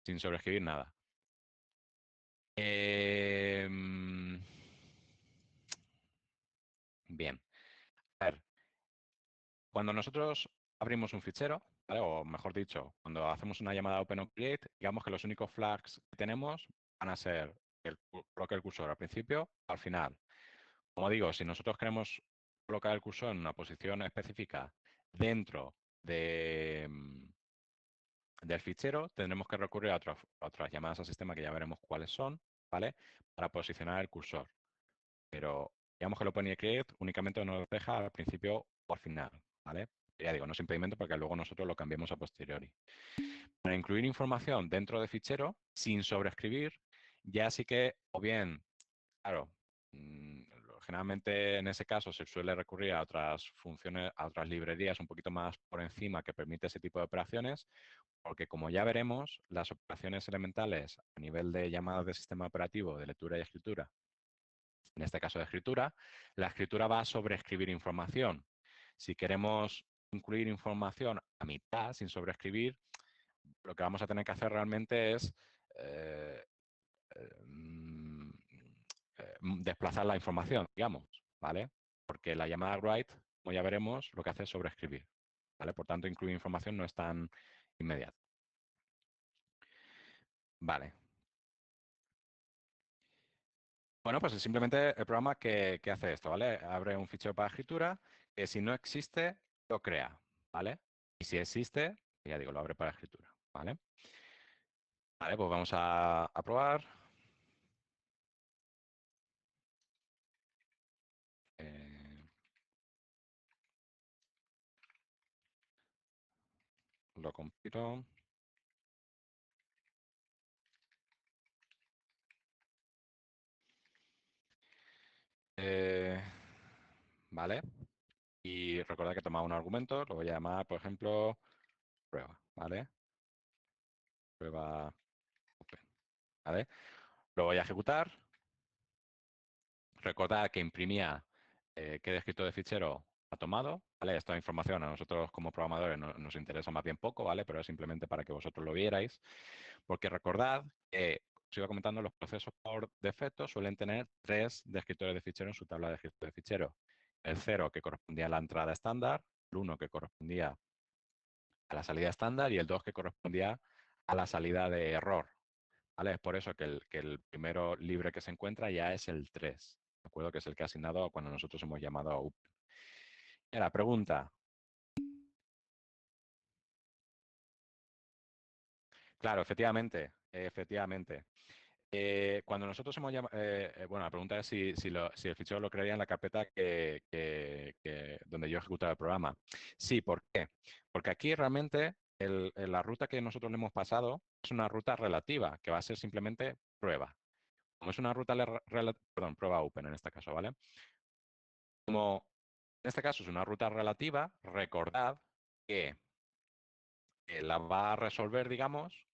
sin sobreescribir nada. Bien. A ver, cuando nosotros abrimos un fichero, ¿vale? O mejor dicho, cuando hacemos una llamada OpenOpCreate, digamos que los únicos flags que tenemos van a ser colocar el cursor al principio o al final. Como digo, si nosotros queremos colocar el cursor en una posición específica dentro de, del fichero, tendremos que recurrir a otras llamadas al sistema que ya veremos cuáles son, ¿vale? Para posicionar el cursor. Pero digamos que el OpenCreate únicamente nos deja al principio o al final, ¿vale? Ya digo, no es impedimento porque luego nosotros lo cambiamos a posteriori. Para incluir información dentro de fichero, sin sobreescribir, ya sí que, o bien, claro, generalmente en ese caso se suele recurrir a otras funciones, a otras librerías un poquito más por encima que permite ese tipo de operaciones, porque como ya veremos, las operaciones elementales a nivel de llamadas de sistema operativo, de lectura y escritura, en este caso de escritura, la escritura va a sobreescribir información. Si queremos incluir información a mitad, sin sobreescribir, lo que vamos a tener que hacer realmente es eh, mm, desplazar la información, digamos, ¿vale? Porque la llamada write, como ya veremos, lo que hace es sobreescribir, ¿vale? Por tanto, incluir información no es tan inmediato. Vale. Bueno, pues es simplemente el programa que hace esto, ¿vale? Abre un fichero para escritura que si no existe, lo crea, ¿vale? Y si existe, ya digo, lo abre para escritura, ¿vale? Vale, pues vamos a probar. Eh, lo compilo. Eh, vale. Y recordad que he tomado un argumento, lo voy a llamar, por ejemplo, prueba, ¿vale? Prueba open, ¿vale? Lo voy a ejecutar. Recordad que imprimía qué descriptor de fichero ha tomado, ¿vale? Esta información a nosotros como programadores nos interesa más bien poco, ¿vale? Pero es simplemente para que vosotros lo vierais. Porque recordad que, os iba comentando, los procesos por defecto suelen tener 3 descriptores de fichero en su tabla de descriptores de fichero. El 0 que correspondía a la entrada estándar, el 1 que correspondía a la salida estándar y el 2 que correspondía a la salida de error. ¿Vale? Es por eso que el primero libre que se encuentra ya es el 3, ¿de acuerdo? Que es el que ha asignado cuando nosotros hemos llamado a open. Y la pregunta, claro, efectivamente, efectivamente. Cuando nosotros hemos llamado, bueno, la pregunta es si el fichero lo crearía en la carpeta donde yo ejecutaba el programa. Sí, ¿por qué? Porque aquí realmente la ruta que nosotros le hemos pasado es una ruta relativa, que va a ser simplemente prueba. Como es una ruta, perdón, prueba open en este caso, ¿vale? Como en este caso es una ruta relativa, recordad que la va a resolver, digamos,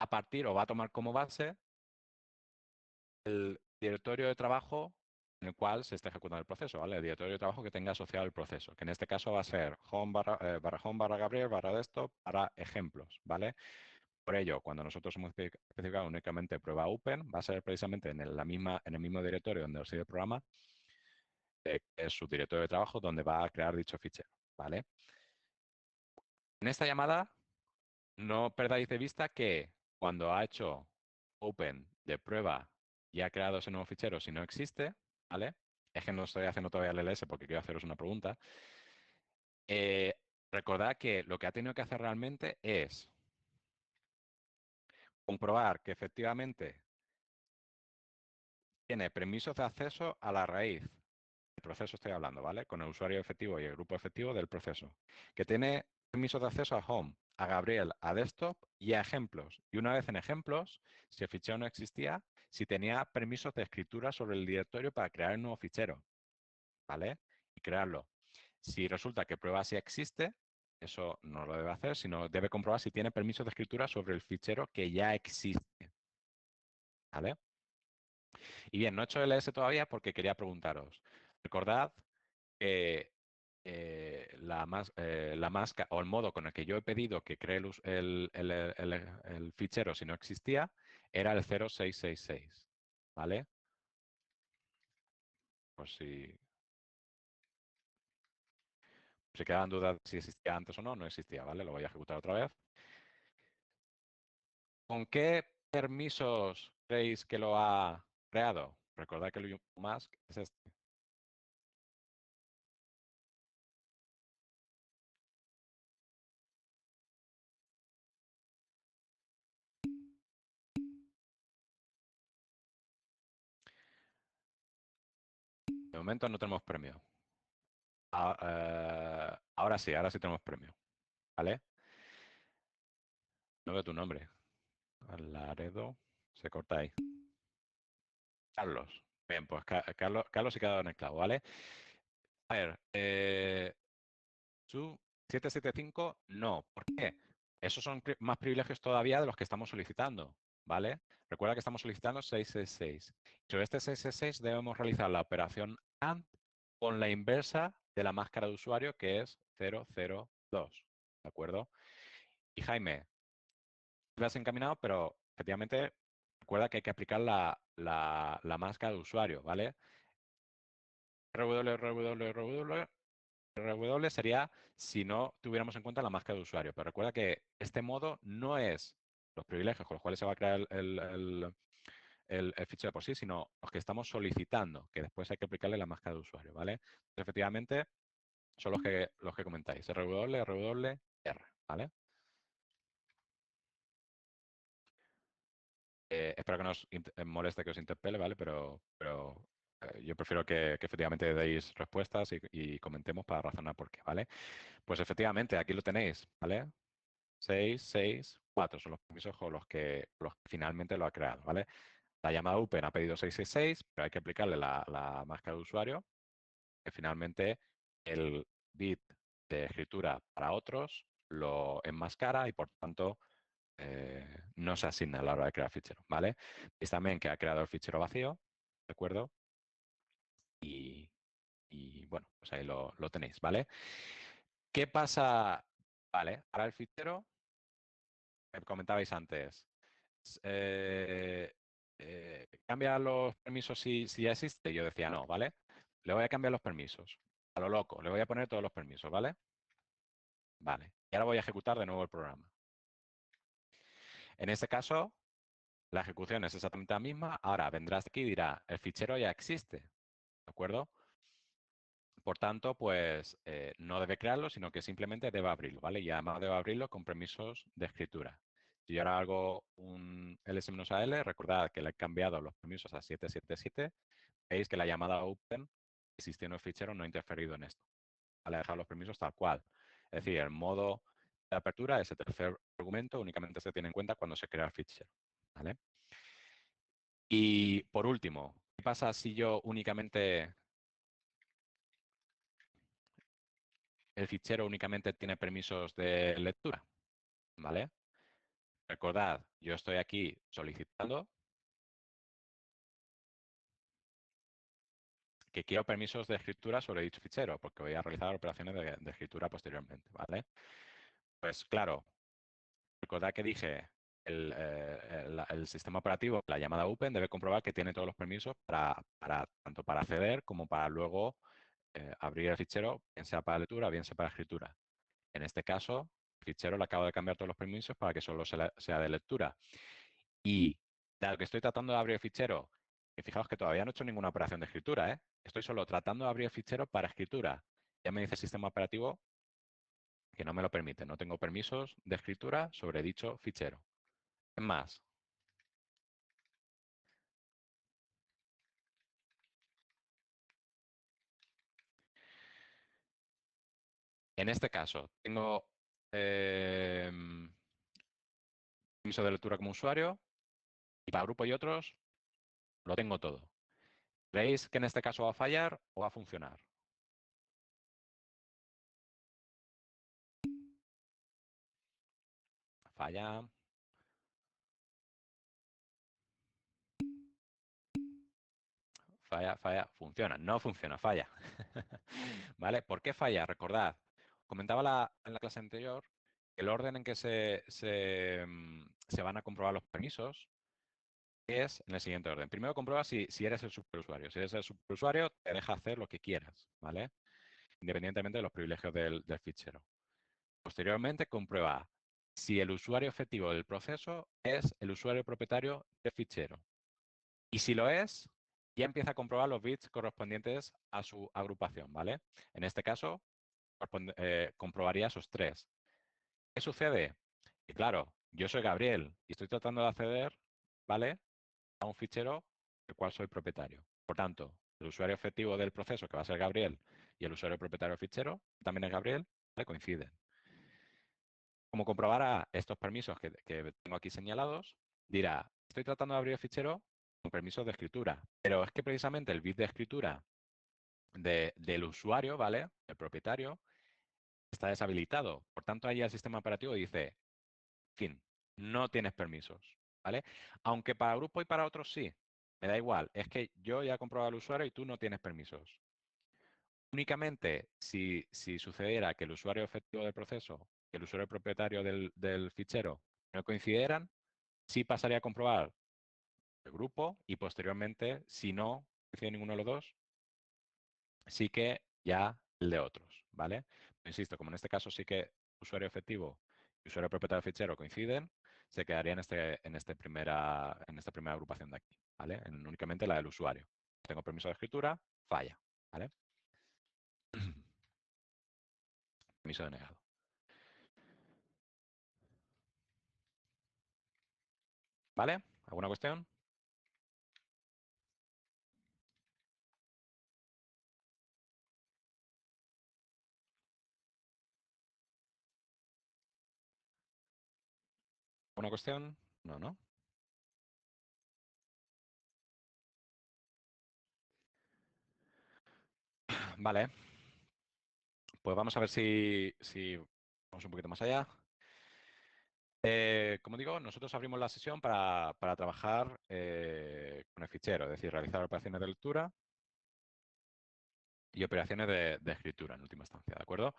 a partir o va a tomar como base el directorio de trabajo en el cual se está ejecutando el proceso, ¿vale? El directorio de trabajo que tenga asociado el proceso, que en este caso va a ser home barra Gabriel barra desktop para ejemplos, ¿vale? Por ello, cuando nosotros hemos especificado únicamente prueba open, va a ser precisamente en en el mismo directorio donde reside el programa, que es su directorio de trabajo, donde va a crear dicho fichero, ¿vale? En esta llamada, no perdáis de vista que cuando ha hecho open de prueba ya ha creado ese nuevo fichero, si no existe, ¿vale? Es que no estoy haciendo todavía el LS porque quiero haceros una pregunta. Eh, Recordad que lo que ha tenido que hacer realmente es comprobar que efectivamente tiene permisos de acceso a la raíz. El proceso estoy hablando, ¿vale? Con el usuario efectivo y el grupo efectivo del proceso. Que tiene permisos de acceso a Home, a Gabriel, a Desktop y a ejemplos. Y una vez en ejemplos, si el fichero no existía, si tenía permisos de escritura sobre el directorio para crear el nuevo fichero, ¿vale? Y crearlo. Si resulta que prueba si existe, eso no lo debe hacer, sino debe comprobar si tiene permisos de escritura sobre el fichero que ya existe, ¿vale? Y bien, no he hecho LS todavía porque quería preguntaros. Recordad que la máscara o el modo con el que yo he pedido que cree el fichero si no existía era el 0666, ¿vale? Pues si quedan dudas si existía antes o no, no existía, ¿vale? Lo voy a ejecutar otra vez. ¿Con qué permisos creéis que lo ha creado? Recordad que el mask es este. De momento no tenemos premio. Ahora sí tenemos premio, ¿vale? No veo tu nombre. Laredo, se corta ahí. Carlos. Bien, pues Carlos se ha quedado en el clavo, ¿vale? A ver, su 775, no. ¿Por qué? Esos son más privilegios todavía de los que estamos solicitando, ¿vale? Recuerda que estamos solicitando 666. Sobre este 666 debemos realizar la operación AND con la inversa de la máscara de usuario, que es 002, ¿de acuerdo? Y Jaime, lo has encaminado, pero efectivamente recuerda que hay que aplicar la máscara de usuario, ¿vale? RW sería si no tuviéramos en cuenta la máscara de usuario. Pero recuerda que este modo no es los privilegios con los cuales se va a crear el fichero de por sí, sino los que estamos solicitando, que después hay que aplicarle la máscara de usuario, ¿vale? Entonces, efectivamente, son los que comentáis, RWR, ¿vale? Espero que no os moleste que os interpele, ¿vale? Pero yo prefiero que efectivamente deis respuestas y comentemos para razonar por qué, ¿vale? Pues efectivamente, aquí lo tenéis, ¿vale? 6, 6, 4 son los permisos con los que finalmente lo ha creado, ¿vale? La llamada Open ha pedido 666, pero hay que aplicarle la máscara de usuario, que finalmente el bit de escritura para otros lo enmascara y por tanto no se asigna a la hora de crear fichero, ¿vale? Veis también que ha creado el fichero vacío, ¿de acuerdo? Y bueno, pues ahí lo tenéis, ¿vale? ¿Qué pasa? Vale, ahora el fichero que comentabais antes. eh, ¿Cambia los permisos si ya existe? Yo decía no, ¿vale? Le voy a cambiar los permisos. A lo loco, le voy a poner todos los permisos, ¿vale? Vale. Y ahora voy a ejecutar de nuevo el programa. En este caso, la ejecución es exactamente la misma. Ahora vendrás aquí y dirá, el fichero ya existe, ¿de acuerdo? Por tanto, pues no debe crearlo, sino que simplemente debe abrirlo, ¿vale? Y además debe abrirlo con permisos de escritura. Si yo ahora hago un ls-al, recordad que le he cambiado los permisos a 777, veis que la llamada open, existiendo el fichero, no ha interferido en esto. ¿Vale? Ha dejado los permisos tal cual. Es decir, el modo de apertura, ese tercer argumento, únicamente se tiene en cuenta cuando se crea el fichero. ¿Vale? Y por último, ¿qué pasa si yo únicamente el fichero únicamente tiene permisos de lectura? ¿Vale? Recordad, yo estoy aquí solicitando que quiero permisos de escritura sobre dicho fichero, porque voy a realizar operaciones de escritura posteriormente, ¿vale? Pues claro, recordad que dije, el sistema operativo, la llamada open, debe comprobar que tiene todos los permisos tanto para acceder como para luego abrir el fichero, bien sea para lectura, bien sea para escritura. En este caso, el fichero le acabo de cambiar todos los permisos para que solo sea de lectura. Y dado que estoy tratando de abrir el fichero Y fijaos que todavía no he hecho ninguna operación de escritura, ¿eh? Estoy solo tratando de abrir el fichero para escritura. Ya me dice el sistema operativo que no me lo permite. No tengo permisos de escritura sobre dicho fichero. Es más, en este caso, tengo permiso de lectura como usuario y para grupo y otros lo tengo todo. ¿Veis que en este caso va a fallar o va a funcionar? Falla, falla, funciona. No funciona, falla. ¿Vale? ¿Por qué falla? Recordad, comentaba en la clase anterior que el orden en que se van a comprobar los permisos es en el siguiente orden. Primero comprueba si eres el superusuario. Si eres el superusuario, te deja hacer lo que quieras, ¿vale? Independientemente de los privilegios del fichero. Posteriormente, comprueba si el usuario efectivo del proceso es el usuario propietario del fichero. Y si lo es, ya empieza a comprobar los bits correspondientes a su agrupación, ¿vale? En este caso, comprobaría esos tres. ¿Qué sucede? Que claro, yo soy Gabriel y estoy tratando de acceder, ¿vale? A un fichero del cual soy propietario. Por tanto, el usuario efectivo del proceso, que va a ser Gabriel, y el usuario propietario del fichero, que también es Gabriel, ¿vale? Coinciden. Como comprobará estos permisos que tengo aquí señalados, dirá, estoy tratando de abrir el fichero con permisos de escritura, pero es que precisamente el bit de escritura del usuario, ¿vale? El propietario, está deshabilitado. Por tanto, ahí el sistema operativo dice, fin, no tienes permisos, ¿vale? Aunque para grupo y para otros sí, me da igual. Es que yo ya he comprobado al usuario y tú no tienes permisos. Únicamente si sucediera que el usuario efectivo del proceso y el usuario propietario del fichero no coincidieran, sí pasaría a comprobar el grupo y posteriormente, si no coincide ninguno de los dos, sí que ya el de otros, ¿vale? Insisto, como en este caso sí que usuario efectivo y usuario propietario del fichero coinciden, se quedaría en esta primera agrupación de aquí, ¿vale? Únicamente la del usuario. Tengo permiso de escritura, falla, ¿vale? Permiso denegado. ¿Vale? ¿Alguna cuestión? ¿Alguna cuestión? No, ¿no? Vale. Pues vamos a ver si vamos un poquito más allá. Como digo, nosotros abrimos la sesión para trabajar con el fichero, es decir, realizar operaciones de lectura y operaciones de escritura en última instancia, ¿de acuerdo?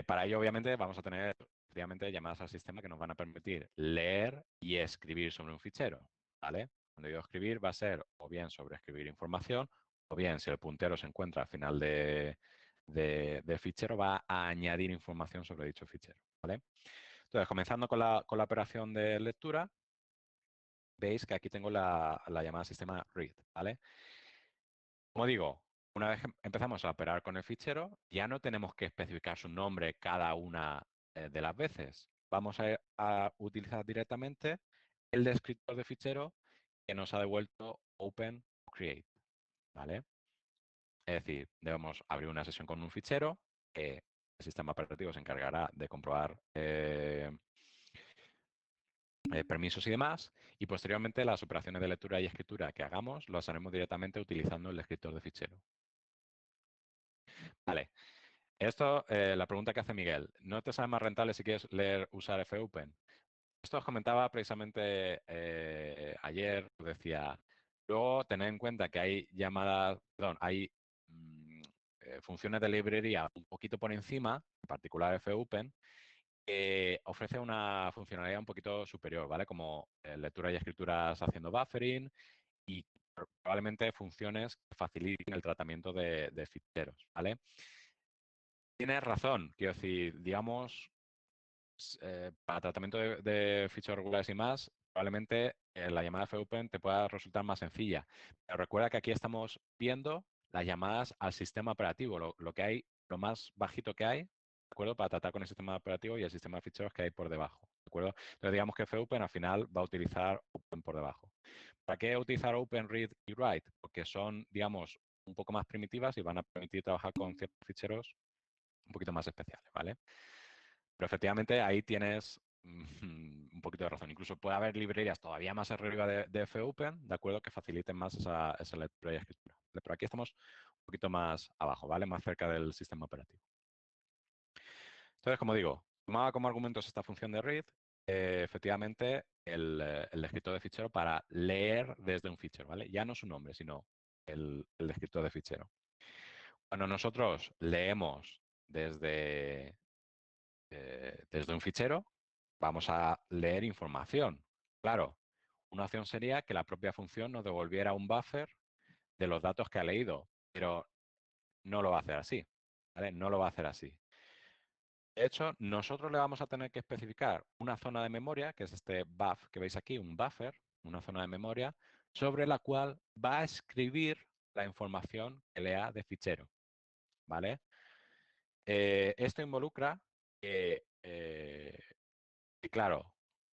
Para ello, obviamente, vamos a tener efectivamente llamadas al sistema que nos van a permitir leer y escribir sobre un fichero, ¿vale? Cuando digo escribir, va a ser o bien sobre escribir información, o bien si el puntero se encuentra al final del fichero, va a añadir información sobre dicho fichero, ¿vale? Entonces, comenzando con la operación de lectura, veis que aquí tengo la llamada sistema read, ¿vale? Como digo, una vez que empezamos a operar con el fichero, ya no tenemos que especificar su nombre cada una de las veces. Vamos a utilizar directamente el descriptor de fichero que nos ha devuelto open create, ¿vale? Es decir, debemos abrir una sesión con un fichero, el sistema operativo se encargará de comprobar permisos y demás, y posteriormente las operaciones de lectura y escritura que hagamos las haremos directamente utilizando el descriptor de fichero. Vale, esto, la pregunta que hace Miguel, ¿no te sale más rentable si quieres usar fopen? Esto os comentaba precisamente ayer, os decía, luego tened en cuenta que hay llamadas, perdón, hay funciones de librería un poquito por encima, en particular fopen, que ofrece una funcionalidad un poquito superior, ¿vale? Como lectura y escrituras haciendo buffering y probablemente funciones que faciliten el tratamiento de ficheros, ¿vale? Tienes razón, quiero decir, digamos, para tratamiento de ficheros regulares y más, probablemente la llamada fopen te pueda resultar más sencilla. Pero recuerda que aquí estamos viendo las llamadas al sistema operativo, lo que hay, lo más bajito que hay, ¿de acuerdo? Para tratar con el sistema operativo y el sistema de ficheros que hay por debajo, ¿de acuerdo? Entonces digamos que fopen al final va a utilizar open por debajo. ¿Para qué utilizar open, read y write? Porque son, digamos, un poco más primitivas y van a permitir trabajar con ciertos ficheros un poquito más especiales, ¿vale? Pero efectivamente ahí tienes un poquito de razón. Incluso puede haber librerías todavía más arriba de fopen, ¿de acuerdo? Que faciliten más esa lectura y escritura. Pero aquí estamos un poquito más abajo, ¿vale? Más cerca del sistema operativo. Entonces, como digo, tomaba como argumentos esta función de read, efectivamente el descriptor de fichero para leer desde un fichero, ¿vale? Ya no su nombre, sino el descriptor de fichero. Cuando nosotros leemos desde un fichero, vamos a leer información. Claro, una opción sería que la propia función nos devolviera un buffer de los datos que ha leído, pero no lo va a hacer así, ¿vale? No lo va a hacer así. De hecho, nosotros le vamos a tener que especificar una zona de memoria, que es este buff que veis aquí, un buffer, una zona de memoria, sobre la cual va a escribir la información que lea de fichero, ¿vale? Esto involucra que, claro,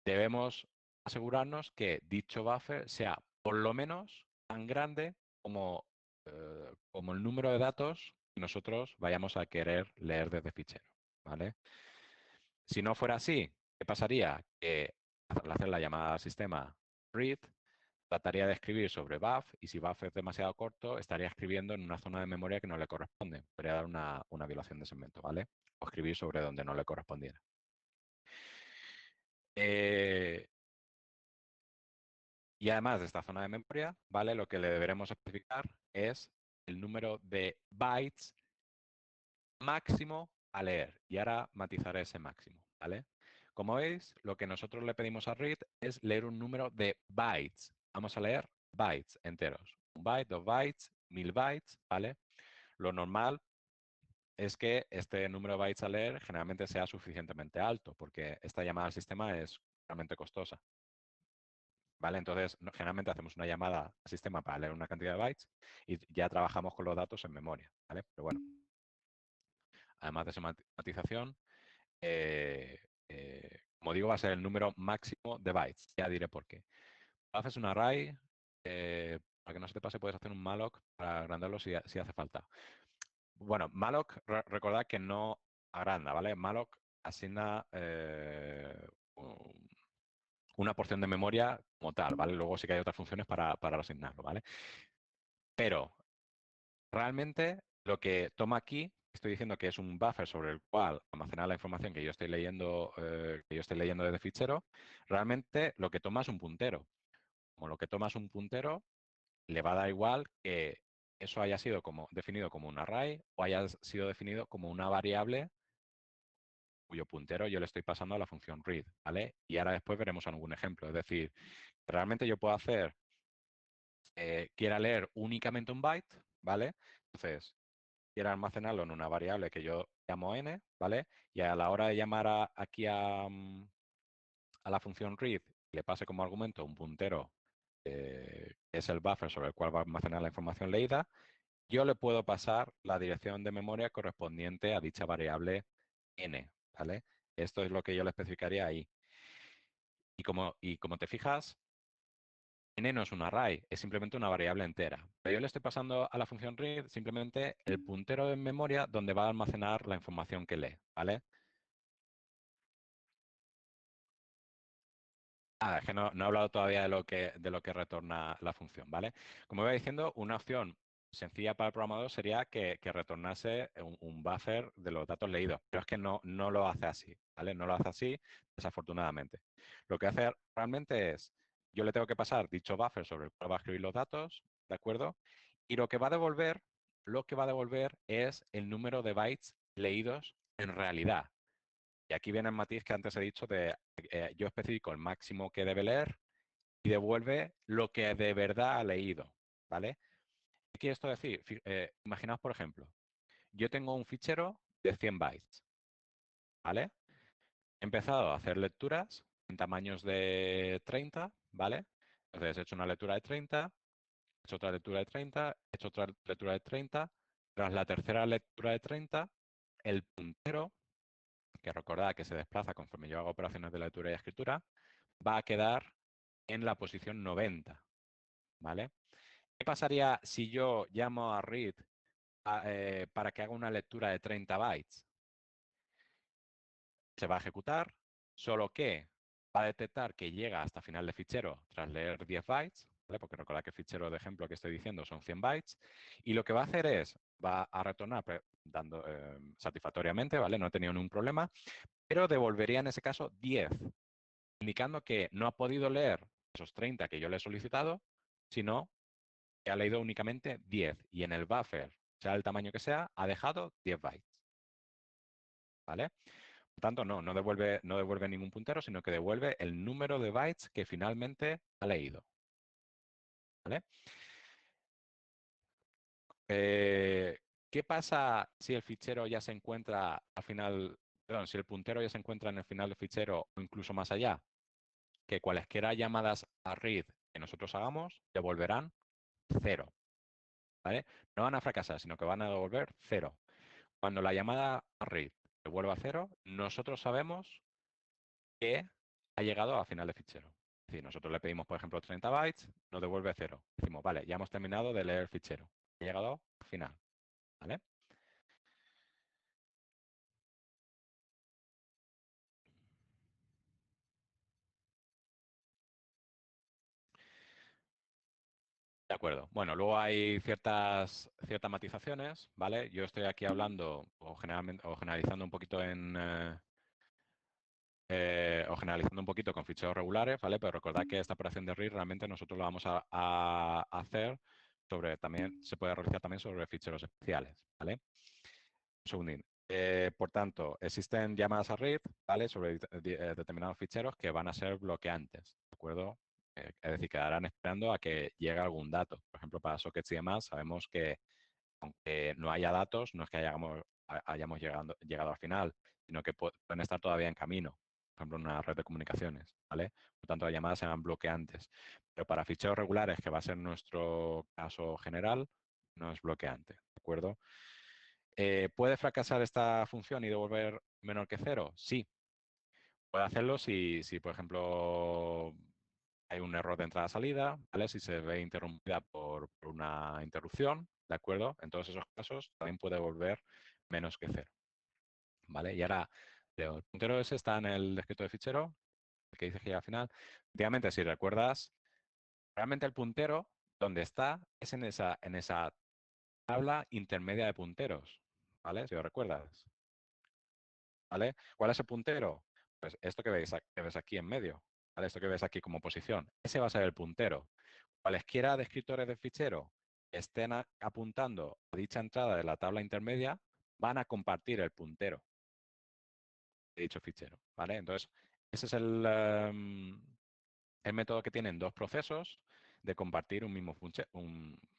debemos asegurarnos que dicho buffer sea por lo menos tan grande como el número de datos que nosotros vayamos a querer leer desde fichero, ¿vale? Si no fuera así, ¿qué pasaría? Que al hacer la llamada al sistema read, trataría de escribir sobre buff y si buff es demasiado corto, estaría escribiendo en una zona de memoria que no le corresponde. Podría dar una violación de segmento, ¿vale? O escribir sobre donde no le correspondiera. Y además de esta zona de memoria, ¿vale? Lo que le deberemos especificar es el número de bytes máximo a leer. Y ahora matizaré ese máximo, ¿vale? Como veis, lo que nosotros le pedimos a read es leer un número de bytes. Vamos a leer bytes enteros. Un byte, 2 bytes, 1000 bytes, ¿vale? Lo normal es que este número de bytes a leer generalmente sea suficientemente alto, porque esta llamada al sistema es realmente costosa. ¿Vale? Entonces, generalmente hacemos una llamada al sistema para leer una cantidad de bytes y ya trabajamos con los datos en memoria, ¿vale? Pero bueno, además de esa matización, como digo, va a ser el número máximo de bytes. Ya diré por qué. Haces un array, para que no se te pase, puedes hacer un malloc para agrandarlo si hace falta. Bueno, malloc, recordad que no agranda, ¿vale? Malloc asigna una porción de memoria como tal, ¿vale? Luego sí que hay otras funciones para asignarlo, ¿vale? Pero realmente lo que toma aquí, estoy diciendo que es un buffer sobre el cual almacenar la información que yo estoy leyendo desde fichero, realmente lo que toma es un puntero. Como lo que toma es un puntero, le va a dar igual que eso haya sido definido como un array o haya sido definido como una variable cuyo puntero yo le estoy pasando a la función read, ¿vale? Y ahora después veremos algún ejemplo. Es decir, realmente yo puedo hacer, quiera leer únicamente un byte, ¿vale? Entonces, quiera almacenarlo en una variable que yo llamo n, ¿vale? Y a la hora de llamar aquí a la función read, le pase como argumento un puntero, que es el buffer sobre el cual va a almacenar la información leída, yo le puedo pasar la dirección de memoria correspondiente a dicha variable n, ¿vale? Esto es lo que yo le especificaría ahí. Y como te fijas, n no es un array, es simplemente una variable entera. Pero yo le estoy pasando a la función read simplemente el puntero de memoria donde va a almacenar la información que lee, ¿vale? Es que no he hablado todavía de lo que retorna la función, ¿vale? Como iba diciendo, una opción sencilla para el programador sería que retornase un buffer de los datos leídos, pero es que no lo hace así, ¿vale? No lo hace así, desafortunadamente. Lo que hace realmente es, yo le tengo que pasar dicho buffer sobre el cual va a escribir los datos, ¿de acuerdo? Y lo que va a devolver es el número de bytes leídos en realidad. Y aquí viene el matiz que antes he dicho de yo especifico el máximo que debe leer y devuelve lo que de verdad ha leído, ¿vale? ¿Qué quiere esto decir? Imaginaos, por ejemplo, yo tengo un fichero de 100 bytes, ¿vale? He empezado a hacer lecturas en tamaños de 30, ¿vale? Entonces he hecho una lectura de 30, he hecho otra lectura de 30, he hecho otra lectura de 30. Tras la tercera lectura de 30, el puntero, que recordad que se desplaza conforme yo hago operaciones de lectura y escritura, va a quedar en la posición 90, ¿vale? ¿Qué pasaría si yo llamo a read para que haga una lectura de 30 bytes? Se va a ejecutar, solo que va a detectar que llega hasta final de fichero tras leer 10 bytes, ¿vale? Porque recordad que el fichero de ejemplo que estoy diciendo son 100 bytes, y lo que va a hacer es, va a retornar dando, satisfactoriamente, ¿vale? No he tenido ningún problema, pero devolvería en ese caso 10, indicando que no ha podido leer esos 30 que yo le he solicitado, sino que ha leído únicamente 10, y en el buffer, sea el tamaño que sea, ha dejado 10 bytes, ¿vale? Por tanto, no devuelve ningún puntero, sino que devuelve el número de bytes que finalmente ha leído, ¿vale? ¿Qué pasa si el fichero ya se encuentra al final, perdón, si el puntero ya se encuentra en el final del fichero o incluso más allá? Que cualesquiera llamadas a read que nosotros hagamos devolverán 0, ¿vale? No van a fracasar, sino que van a devolver 0. Cuando la llamada a read devuelva 0, nosotros sabemos que ha llegado a final de fichero. Es decir, nosotros le pedimos, por ejemplo, 30 bytes, nos devuelve 0. Decimos, vale, ya hemos terminado de leer el fichero. Ha llegado al final, ¿vale? De acuerdo. Bueno, luego hay ciertas matizaciones, ¿vale? Yo estoy aquí hablando o generalizando un poquito o generalizando un poquito con ficheros regulares, ¿vale? Pero recordad que esta operación de read realmente nosotros lo vamos a hacer también se puede realizar también sobre ficheros especiales, ¿vale? Un segundín. Por tanto, existen llamadas a read, ¿vale? Sobre determinados ficheros que van a ser bloqueantes, ¿de acuerdo? Es decir, quedarán esperando a que llegue algún dato. Por ejemplo, para sockets y demás, sabemos que aunque no haya datos, no es que hayamos llegado al final, sino que pueden estar todavía en camino, por ejemplo, en una red de comunicaciones, ¿vale? Por tanto, las llamadas serán bloqueantes. Pero para ficheros regulares, que va a ser nuestro caso general, no es bloqueante, ¿de acuerdo? ¿Puede fracasar esta función y devolver menor que 0? Sí, puede hacerlo si, por ejemplo, hay un error de entrada-salida, ¿vale? Si se ve interrumpida por una interrupción, ¿de acuerdo? En todos esos casos también puede volver menos que 0, ¿vale? Y ahora, el puntero ese está en el descrito de fichero, el que dice que al final. Efectivamente, si recuerdas, realmente el puntero, donde está, es en esa tabla intermedia de punteros, ¿vale? Si lo recuerdas, ¿vale? ¿Cuál es el puntero? Pues esto que ves aquí en medio, ¿vale? Esto que ves aquí como posición. Ese va a ser el puntero. Cualesquiera descriptores del fichero que estén apuntando a dicha entrada de la tabla intermedia van a compartir el puntero de dicho fichero, ¿vale? Entonces, ese es el método que tienen dos procesos de compartir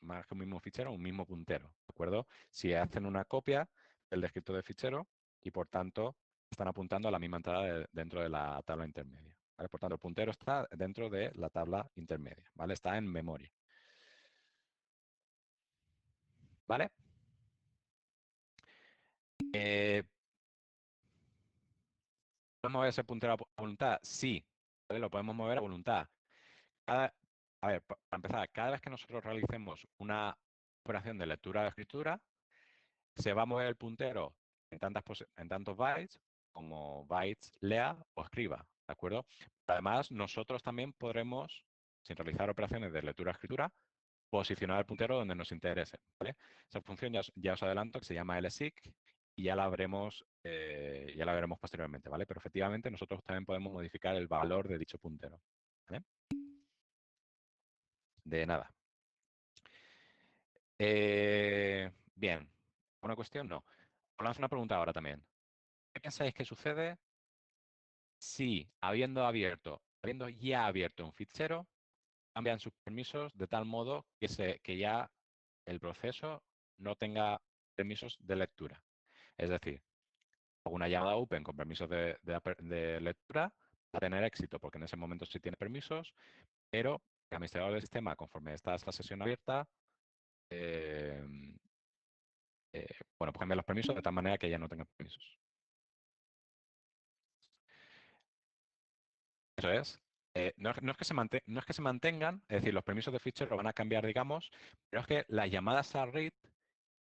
más que un mismo fichero, un mismo puntero, ¿de acuerdo? Si hacen una copia del descriptor del fichero y, por tanto, están apuntando a la misma entrada dentro de la tabla intermedia, ¿vale? Por tanto, el puntero está dentro de la tabla intermedia, ¿vale? Está en memoria, ¿vale? Eh, ¿Podemos mover ese puntero a voluntad? Sí, ¿vale? Lo podemos mover a voluntad. A ver, para empezar, cada vez que nosotros realicemos una operación de lectura o escritura, se va a mover el puntero en tantos bytes como bytes lea o escriba, ¿de acuerdo? Además, nosotros también podremos, sin realizar operaciones de lectura o escritura, posicionar el puntero donde nos interese, ¿vale? Esa función ya os adelanto que se llama lseek y ya la veremos posteriormente, ¿vale? Pero efectivamente nosotros también podemos modificar el valor de dicho puntero, ¿vale? De nada. Bien, ¿una cuestión? No. Os lanzo una pregunta ahora también. ¿Qué pensáis que sucede si, habiendo ya abierto un fichero, cambian sus permisos de tal modo que ya el proceso no tenga permisos de lectura? Es decir, hago una llamada open con permisos de lectura, a tener éxito, porque en ese momento sí tiene permisos, pero el administrador del sistema, conforme está esta sesión abierta, eh, bueno, pues cambia los permisos de tal manera que ya no tenga permisos. Eso es. No es que no es que se mantengan, es decir, los permisos de fichero van a cambiar, digamos, pero es que las llamadas a read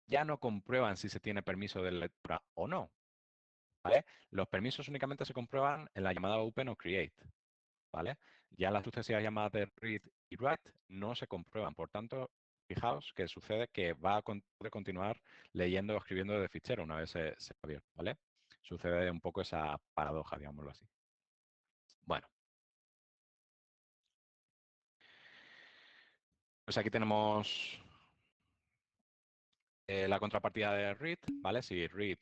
ya no comprueban si se tiene permiso de lectura o no. ¿Vale? Los permisos únicamente se comprueban en la llamada open o create. ¿Vale? Ya las sucesivas llamadas de read y write no se comprueban. Por tanto, fijaos que sucede que va a poder continuar leyendo o escribiendo de fichero una vez se ha abierto. ¿Vale? Sucede un poco esa paradoja, digámoslo así. Bueno, pues aquí tenemos la contrapartida de read, ¿vale? Si read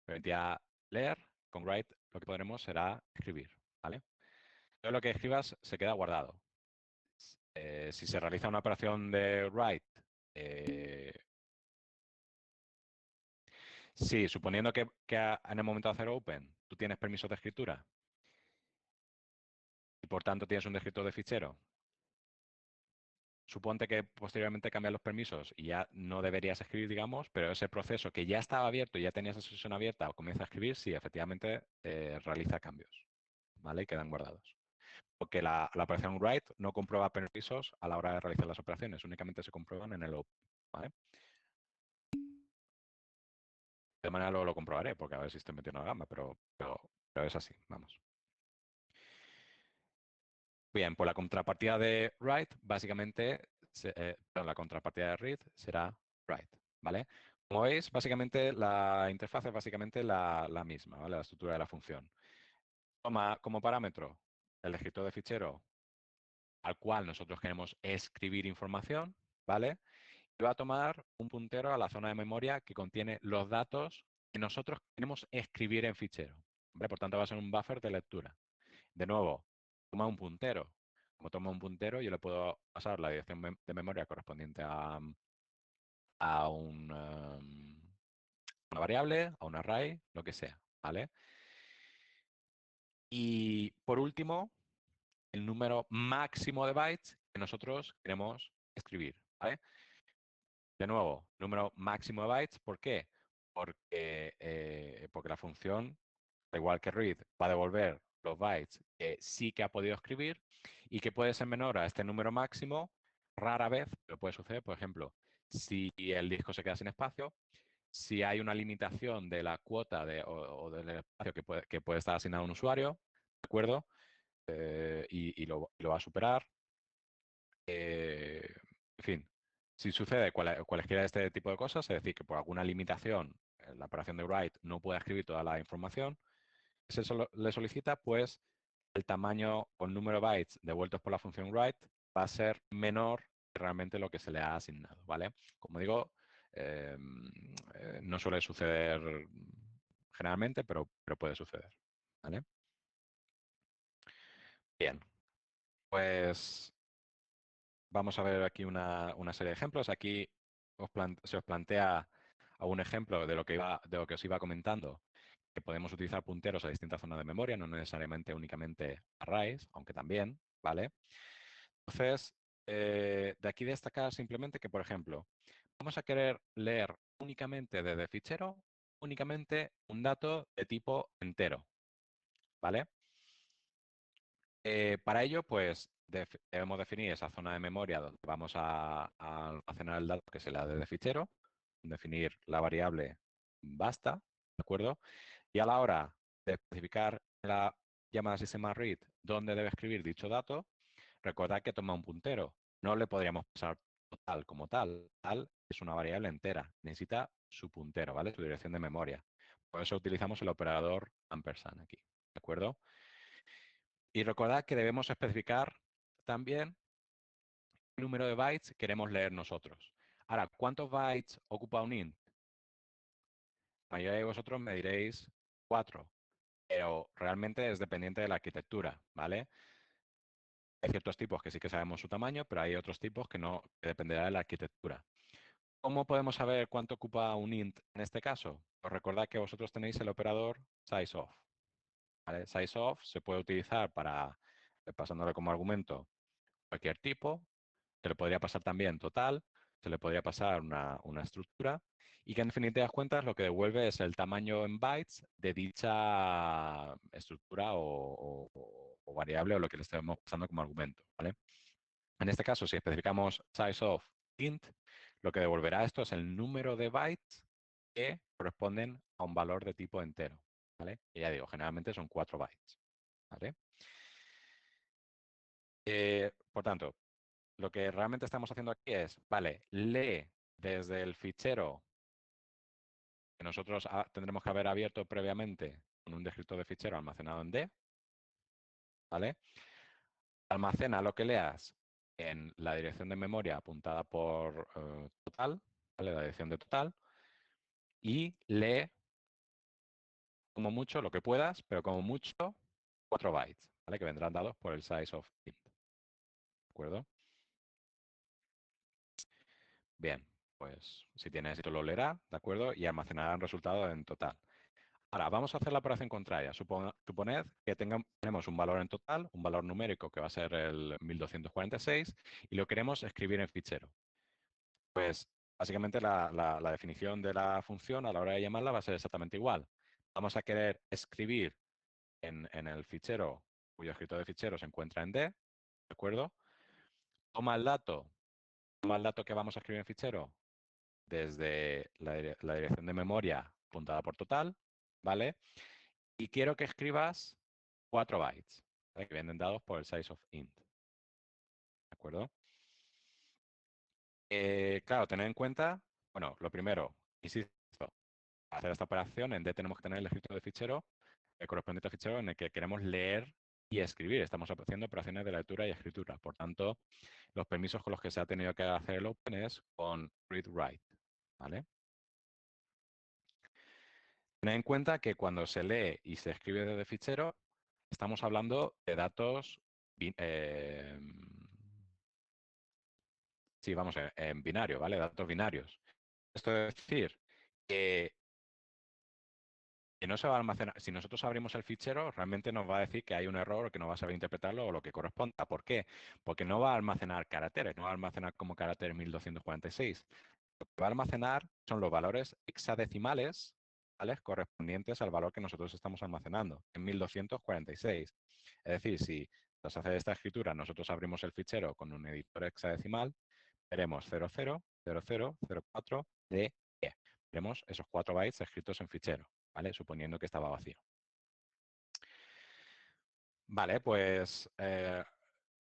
permitía leer, con write lo que podremos será escribir, ¿vale? Todo lo que escribas se queda guardado. Si se realiza una operación de write, eh, sí, suponiendo que en el momento de hacer open tú tienes permisos de escritura y por tanto tienes un descriptor de fichero, suponte que posteriormente cambian los permisos y ya no deberías escribir, digamos, pero ese proceso que ya estaba abierto y ya tenías esa sesión abierta o comienza a escribir, sí, efectivamente realiza cambios, ¿vale? Y quedan guardados. Porque la operación write no comprueba permisos a la hora de realizar las operaciones, únicamente se comprueban en el open, ¿vale? De manera luego lo comprobaré, porque a ver si estoy metiendo la gama, pero es así, vamos. Bien, pues la contrapartida de write, básicamente, perdón, la contrapartida de read será write, ¿vale? Como veis, básicamente la interfaz es básicamente la misma, ¿vale? La estructura de la función. Toma como parámetro el descriptor de fichero al cual nosotros queremos escribir información, ¿vale? Y va a tomar un puntero a la zona de memoria que contiene los datos que nosotros queremos escribir en fichero, ¿vale? Por tanto, va a ser un buffer de lectura. De nuevo, toma un puntero. Como toma un puntero, yo le puedo pasar la dirección de memoria correspondiente a una variable, a un array, lo que sea, ¿vale? Y por último, el número máximo de bytes que nosotros queremos escribir, ¿vale? De nuevo, número máximo de bytes, ¿por qué? Porque la función, al igual que read, va a devolver los bytes que sí que ha podido escribir y que puede ser menor a este número máximo, rara vez, pero puede suceder, por ejemplo, si el disco se queda sin espacio, si hay una limitación de la cuota o del espacio que puede estar asignado a un usuario, ¿de acuerdo? Y lo va a superar. En fin, si sucede cualesquiera de este tipo de cosas, es decir, que por alguna limitación la operación de write no pueda escribir toda la información, le solicita, pues el tamaño o el número de bytes devueltos por la función write va a ser menor que realmente lo que se le ha asignado, ¿vale? Como digo, no suele suceder generalmente, pero puede suceder, ¿vale? Bien, pues vamos a ver aquí una serie de ejemplos. Aquí se os plantea un ejemplo de lo que os iba comentando, que podemos utilizar punteros a distintas zonas de memoria, no necesariamente únicamente arrays, aunque también, ¿vale? Entonces, de aquí destacar simplemente que, por ejemplo, vamos a querer leer únicamente desde fichero, únicamente un dato de tipo entero, ¿vale? Para ello, pues debemos definir esa zona de memoria donde vamos a almacenar el dato que se le da desde fichero, definir la variable basta, ¿de acuerdo? Y a la hora de especificar la llamada sistema read dónde debe escribir dicho dato, recordad que toma un puntero. No le podríamos pasar total como tal. Tal es una variable entera. Necesita su puntero, ¿vale? Su dirección de memoria. Por eso utilizamos el operador ampersand aquí, ¿de acuerdo? Y recordad que debemos especificar también qué número de bytes queremos leer nosotros. Ahora, ¿cuántos bytes ocupa un int? La mayoría de vosotros me diréis 4, pero realmente es dependiente de la arquitectura, ¿vale? Hay ciertos tipos que sí que sabemos su tamaño, pero hay otros tipos que no, que dependerá de la arquitectura. ¿Cómo podemos saber cuánto ocupa un int en este caso? Pues recordad que vosotros tenéis el operador sizeOf, ¿vale? Sizeof se puede utilizar para, pasándole como argumento cualquier tipo, se le podría pasar también total, se le podría pasar una estructura y que en definitivas cuentas lo que devuelve es el tamaño en bytes de dicha estructura o variable o lo que le estemos pasando como argumento, ¿vale? En este caso, si especificamos sizeof int, lo que devolverá esto es el número de bytes que corresponden a un valor de tipo entero, ¿vale? Y ya digo, generalmente son 4 bytes, ¿vale? Por tanto, lo que realmente estamos haciendo aquí es, vale, lee desde el fichero que nosotros tendremos que haber abierto previamente con un descriptor de fichero almacenado en D, ¿vale? Almacena lo que leas en la dirección de memoria apuntada por total, ¿vale? La dirección de total, y lee como mucho lo que puedas, pero como mucho 4 bytes, ¿vale? Que vendrán dados por el size of int, ¿de acuerdo? Bien, pues si tiene éxito lo leerá, ¿de acuerdo? Y almacenará el resultado en total. Ahora, vamos a hacer la operación contraria. Suponed que tenemos un valor en total, un valor numérico que va a ser el 1246, y lo queremos escribir en fichero. Pues básicamente la definición de la función a la hora de llamarla va a ser exactamente igual. Vamos a querer escribir en el fichero cuyo escritor de fichero se encuentra en D, ¿de acuerdo? Toma el dato, toma el dato que vamos a escribir en fichero desde la dirección de memoria apuntada por total, ¿vale? Y quiero que escribas 4 bytes, ¿vale? Que vienen dados por el size of int, ¿de acuerdo? Claro, tener en cuenta, bueno, lo primero, insisto, para hacer esta operación en D tenemos que tener el escritor de fichero correspondiente al fichero en el que queremos leer y escribir. Estamos haciendo operaciones de lectura y escritura. Por tanto, los permisos con los que se ha tenido que hacer el open es con read-write, ¿vale? Tened en cuenta que cuando se lee y se escribe desde fichero, estamos hablando de datos, sí, vamos, en binario, ¿vale? Datos binarios. Esto es decir, que no se va a almacenar. Si nosotros abrimos el fichero, realmente nos va a decir que hay un error o que no va a saber interpretarlo o lo que corresponda. ¿Por qué? Porque no va a almacenar caracteres, no va a almacenar como carácter 1246. Lo que va a almacenar son los valores hexadecimales, ¿vale? Correspondientes al valor que nosotros estamos almacenando, en 1246. Es decir, si tras hacer esta escritura nosotros abrimos el fichero con un editor hexadecimal, veremos 000004 de E. Veremos esos 4 bytes escritos en fichero, ¿vale? Suponiendo que estaba vacío. Vale, pues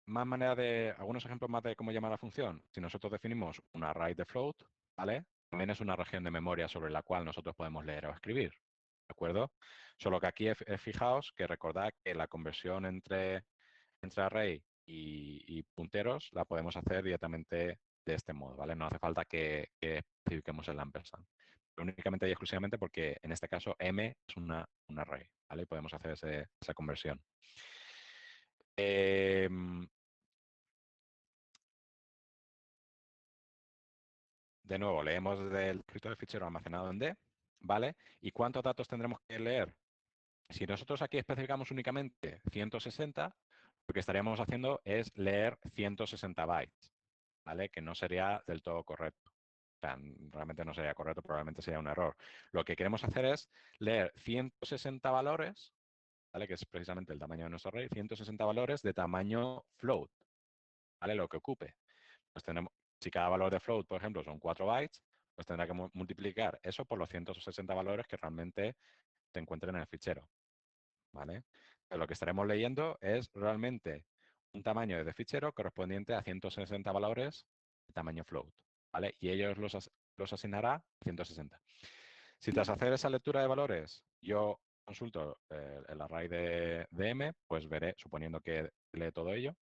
algunos ejemplos más de cómo llamar la función. Si nosotros definimos un array de float, ¿vale? También es una región de memoria sobre la cual nosotros podemos leer o escribir, ¿de acuerdo? Solo que aquí fijaos que recordad que la conversión entre array y punteros la podemos hacer directamente de este modo, ¿vale? No hace falta que especifiquemos el ampersand. Pero únicamente y exclusivamente porque en este caso m es un array, ¿vale? Y podemos hacer esa conversión. De nuevo, leemos desde el escritor de fichero almacenado en D, ¿vale? ¿Y cuántos datos tendremos que leer? Si nosotros aquí especificamos únicamente 160, lo que estaríamos haciendo es leer 160 bytes, ¿vale? Que no sería del todo correcto. O sea, realmente no sería correcto, probablemente sería un error. Lo que queremos hacer es leer 160 valores, ¿vale? Que es precisamente el tamaño de nuestro array, 160 valores de tamaño float, ¿vale? Lo que ocupe. Pues tenemos, si cada valor de float, por ejemplo, son 4 bytes, pues tendrá que multiplicar eso por los 160 valores que realmente se encuentren en el fichero, ¿vale? Pero lo que estaremos leyendo es realmente un tamaño de fichero correspondiente a 160 valores de tamaño float, ¿vale? Y ellos los asignará a 160. Si tras hacer esa lectura de valores yo consulto el array de M, pues veré, suponiendo que lee todo ello,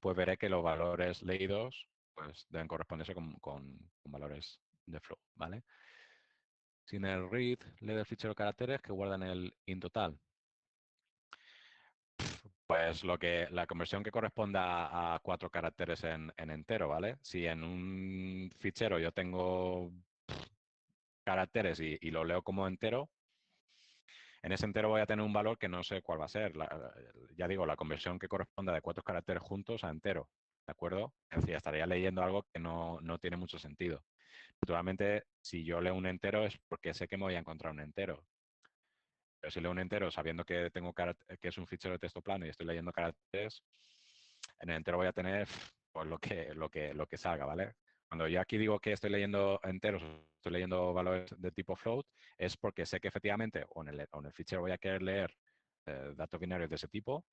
pues veré que los valores leídos pues, deben corresponderse con valores de float, ¿vale? Sin el read, lee del fichero caracteres que guardan el int total. Pues la conversión que corresponda a 4 caracteres en entero, ¿vale? Si en un fichero yo tengo caracteres y lo leo como entero, En ese entero voy a tener un valor que no sé cuál va a ser. Ya digo, la conversión que corresponde de 4 caracteres juntos a entero. ¿De acuerdo? Es decir, estaría leyendo algo que no tiene mucho sentido. Naturalmente, si yo leo un entero es porque sé que me voy a encontrar un entero. Pero si leo un entero sabiendo que tengo que es un fichero de texto plano y estoy leyendo caracteres, en el entero voy a tener pues, lo que salga, ¿vale? Cuando yo aquí digo que estoy leyendo enteros, estoy leyendo valores de tipo float, es porque sé que efectivamente o en el fichero voy a querer leer datos binarios de ese tipo,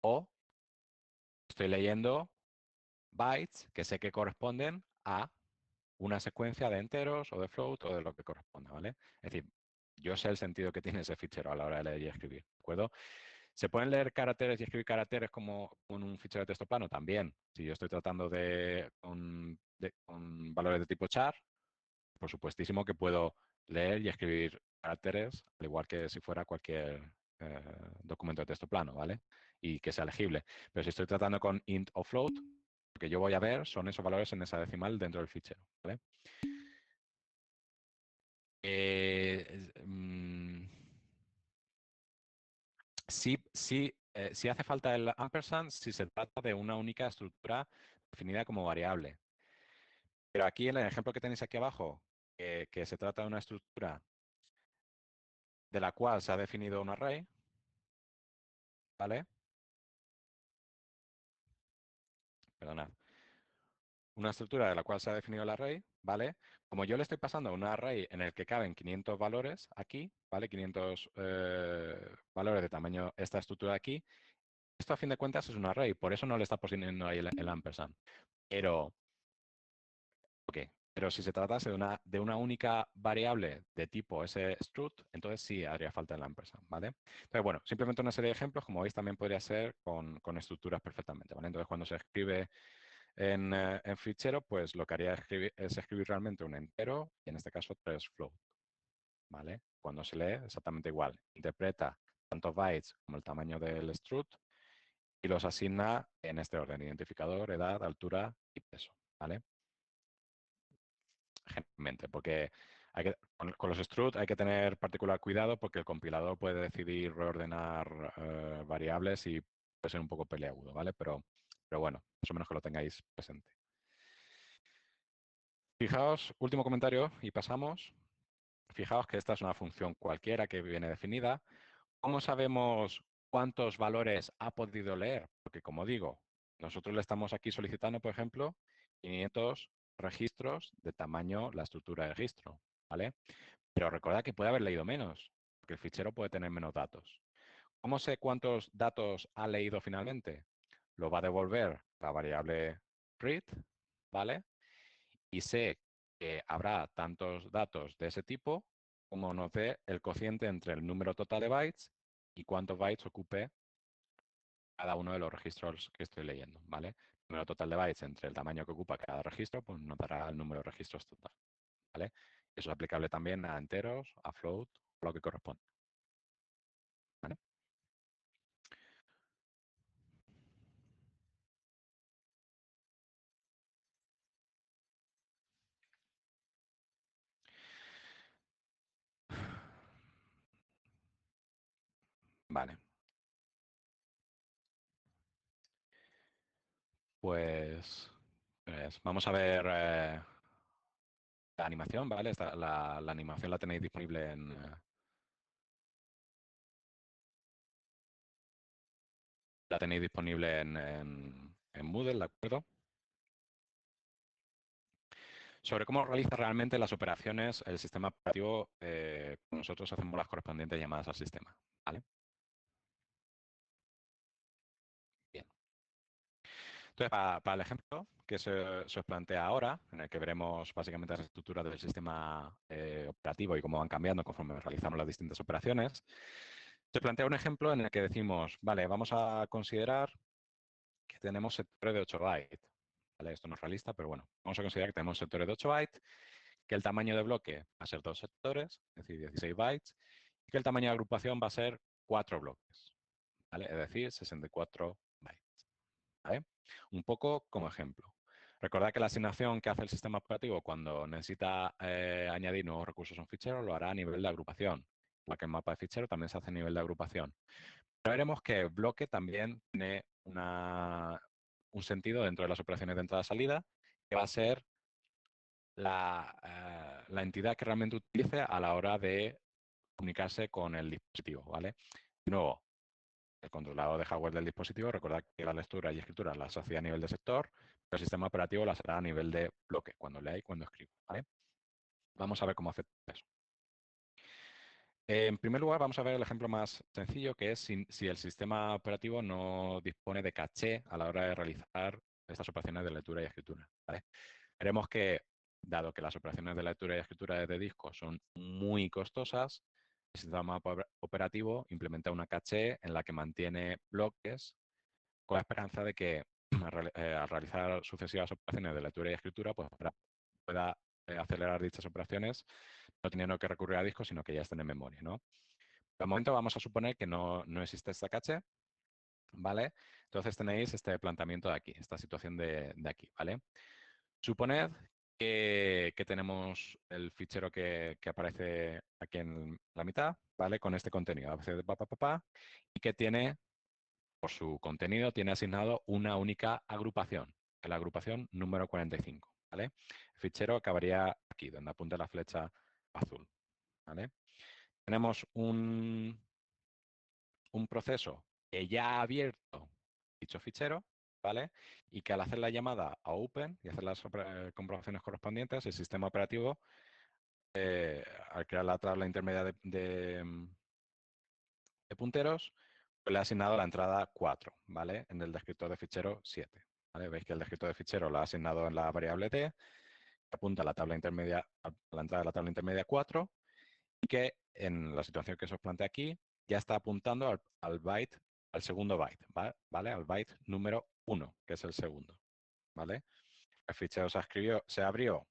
o estoy leyendo bytes que sé que corresponden a una secuencia de enteros o de float o de lo que corresponda, ¿vale? Es decir, yo sé el sentido que tiene ese fichero a la hora de leer y escribir, ¿de acuerdo? ¿Se pueden leer caracteres y escribir caracteres como con un fichero de texto plano? También. Si yo estoy tratando con valores de tipo char, por supuestísimo que puedo leer y escribir caracteres, al igual que si fuera cualquier documento de texto plano, ¿vale? Y que sea legible. Pero si estoy tratando con int o float, lo que yo voy a ver son esos valores en esa decimal dentro del fichero, ¿vale? Sí hace falta el ampersand si se trata de una única estructura definida como variable. Pero aquí en el ejemplo que tenéis aquí abajo, que se trata de una estructura de la cual se ha definido un array, ¿vale? Perdonad. Una estructura de la cual se ha definido el array, ¿vale? Como yo le estoy pasando a un array en el que caben 500 valores aquí, ¿vale? 500 valores de tamaño esta estructura de aquí, esto a fin de cuentas es un array, por eso no le está poniendo ahí el ampersand. Pero Ok, pero si se tratase de una única variable de tipo ese struct, entonces sí haría falta el ampersand, ¿vale? Entonces, bueno, simplemente una serie de ejemplos, como veis, también podría ser con estructuras perfectamente, ¿vale? Entonces, cuando se escribe en fichero, pues lo que haría es escribir realmente un entero, y en este caso 3 float, ¿vale? Cuando se lee, exactamente igual. Interpreta tantos bytes como el tamaño del struct y los asigna en este orden: identificador, edad, altura y peso, ¿vale? Generalmente, porque con los struct hay que tener particular cuidado porque el compilador puede decidir reordenar variables y puede ser un poco peleagudo, ¿vale? Pero bueno, más o menos que lo tengáis presente. Fijaos, último comentario y pasamos. Fijaos que esta es una función cualquiera que viene definida. ¿Cómo sabemos cuántos valores ha podido leer? Porque como digo, nosotros le estamos aquí solicitando, por ejemplo, 500 registros de tamaño la estructura de registro, ¿vale? Pero recordad que puede haber leído menos, porque el fichero puede tener menos datos. ¿Cómo sé cuántos datos ha leído finalmente? Lo va a devolver la variable read, ¿vale? Y sé que habrá tantos datos de ese tipo como nos dé el cociente entre el número total de bytes y cuántos bytes ocupe cada uno de los registros que estoy leyendo, ¿vale? El número total de bytes entre el tamaño que ocupa cada registro, pues nos dará el número de registros total, ¿vale? Eso es aplicable también a enteros, a float, lo que corresponde, ¿vale? Vale, pues vamos a ver la animación, ¿vale? La animación la tenéis disponible en Moodle, ¿de acuerdo? Sobre cómo realiza realmente las operaciones el sistema operativo, nosotros hacemos las correspondientes llamadas al sistema, ¿vale? Bien. Entonces, para el ejemplo que se os plantea ahora, en el que veremos básicamente las estructuras del sistema operativo y cómo van cambiando conforme realizamos las distintas operaciones, se plantea un ejemplo en el que decimos, vale, vamos a considerar que tenemos sectores de 8 bytes. ¿Vale? Esto no es realista, pero bueno, vamos a considerar que tenemos sectores de 8 bytes, que el tamaño de bloque va a ser 2 sectores, es decir, 16 bytes, y que el tamaño de agrupación va a ser 4 bloques, ¿vale? Es decir, 64 bytes. ¿Vale? Un poco como ejemplo. Recordad que la asignación que hace el sistema operativo cuando necesita añadir nuevos recursos a un fichero lo hará a nivel de agrupación la que el mapa de fichero también se hace a nivel de agrupación. Pero veremos que el bloque también tiene un sentido dentro de las operaciones de entrada-salida, que va a ser la entidad que realmente utilice a la hora de comunicarse con el dispositivo, ¿vale? De nuevo, el controlador de hardware del dispositivo, recordad que la lectura y escritura las hacía a nivel de sector, pero el sistema operativo las hará a nivel de bloque, cuando lea y cuando escriba, ¿vale? Vamos a ver cómo hacer eso. En primer lugar, vamos a ver el ejemplo más sencillo, que es si el sistema operativo no dispone de caché a la hora de realizar estas operaciones de lectura y escritura, ¿vale? Veremos que, dado que las operaciones de lectura y escritura desde disco son muy costosas, el sistema operativo implementa una caché en la que mantiene bloques con la esperanza de que al realizar sucesivas operaciones de lectura y escritura, pues pueda acelerar dichas operaciones no teniendo que recurrir a discos, sino que ya estén en memoria, ¿no? De momento vamos a suponer que no existe esta caché, ¿vale? Entonces tenéis este planteamiento de aquí, esta situación de aquí, ¿vale? Suponed que tenemos el fichero que aparece aquí en la mitad, ¿vale? Con este contenido, y que tiene, por su contenido, tiene asignado una única agrupación, la agrupación número 45, ¿vale? El fichero acabaría aquí, donde apunta la flecha azul, ¿vale? Tenemos un proceso que ya ha abierto dicho fichero, ¿vale? Y que al hacer la llamada a open y hacer las comprobaciones correspondientes, el sistema operativo, al crear la tabla intermedia de punteros, pues le ha asignado la entrada 4, ¿vale? En el descriptor de fichero 7, ¿vale? Veis que el descriptor de fichero lo ha asignado en la variable t, que apunta a la tabla intermedia, a la entrada de la tabla intermedia 4, y que en la situación que se os plantea aquí, ya está apuntando al byte, al segundo byte, ¿vale? Al byte número 1, que es el segundo, ¿vale? El fichero se abrió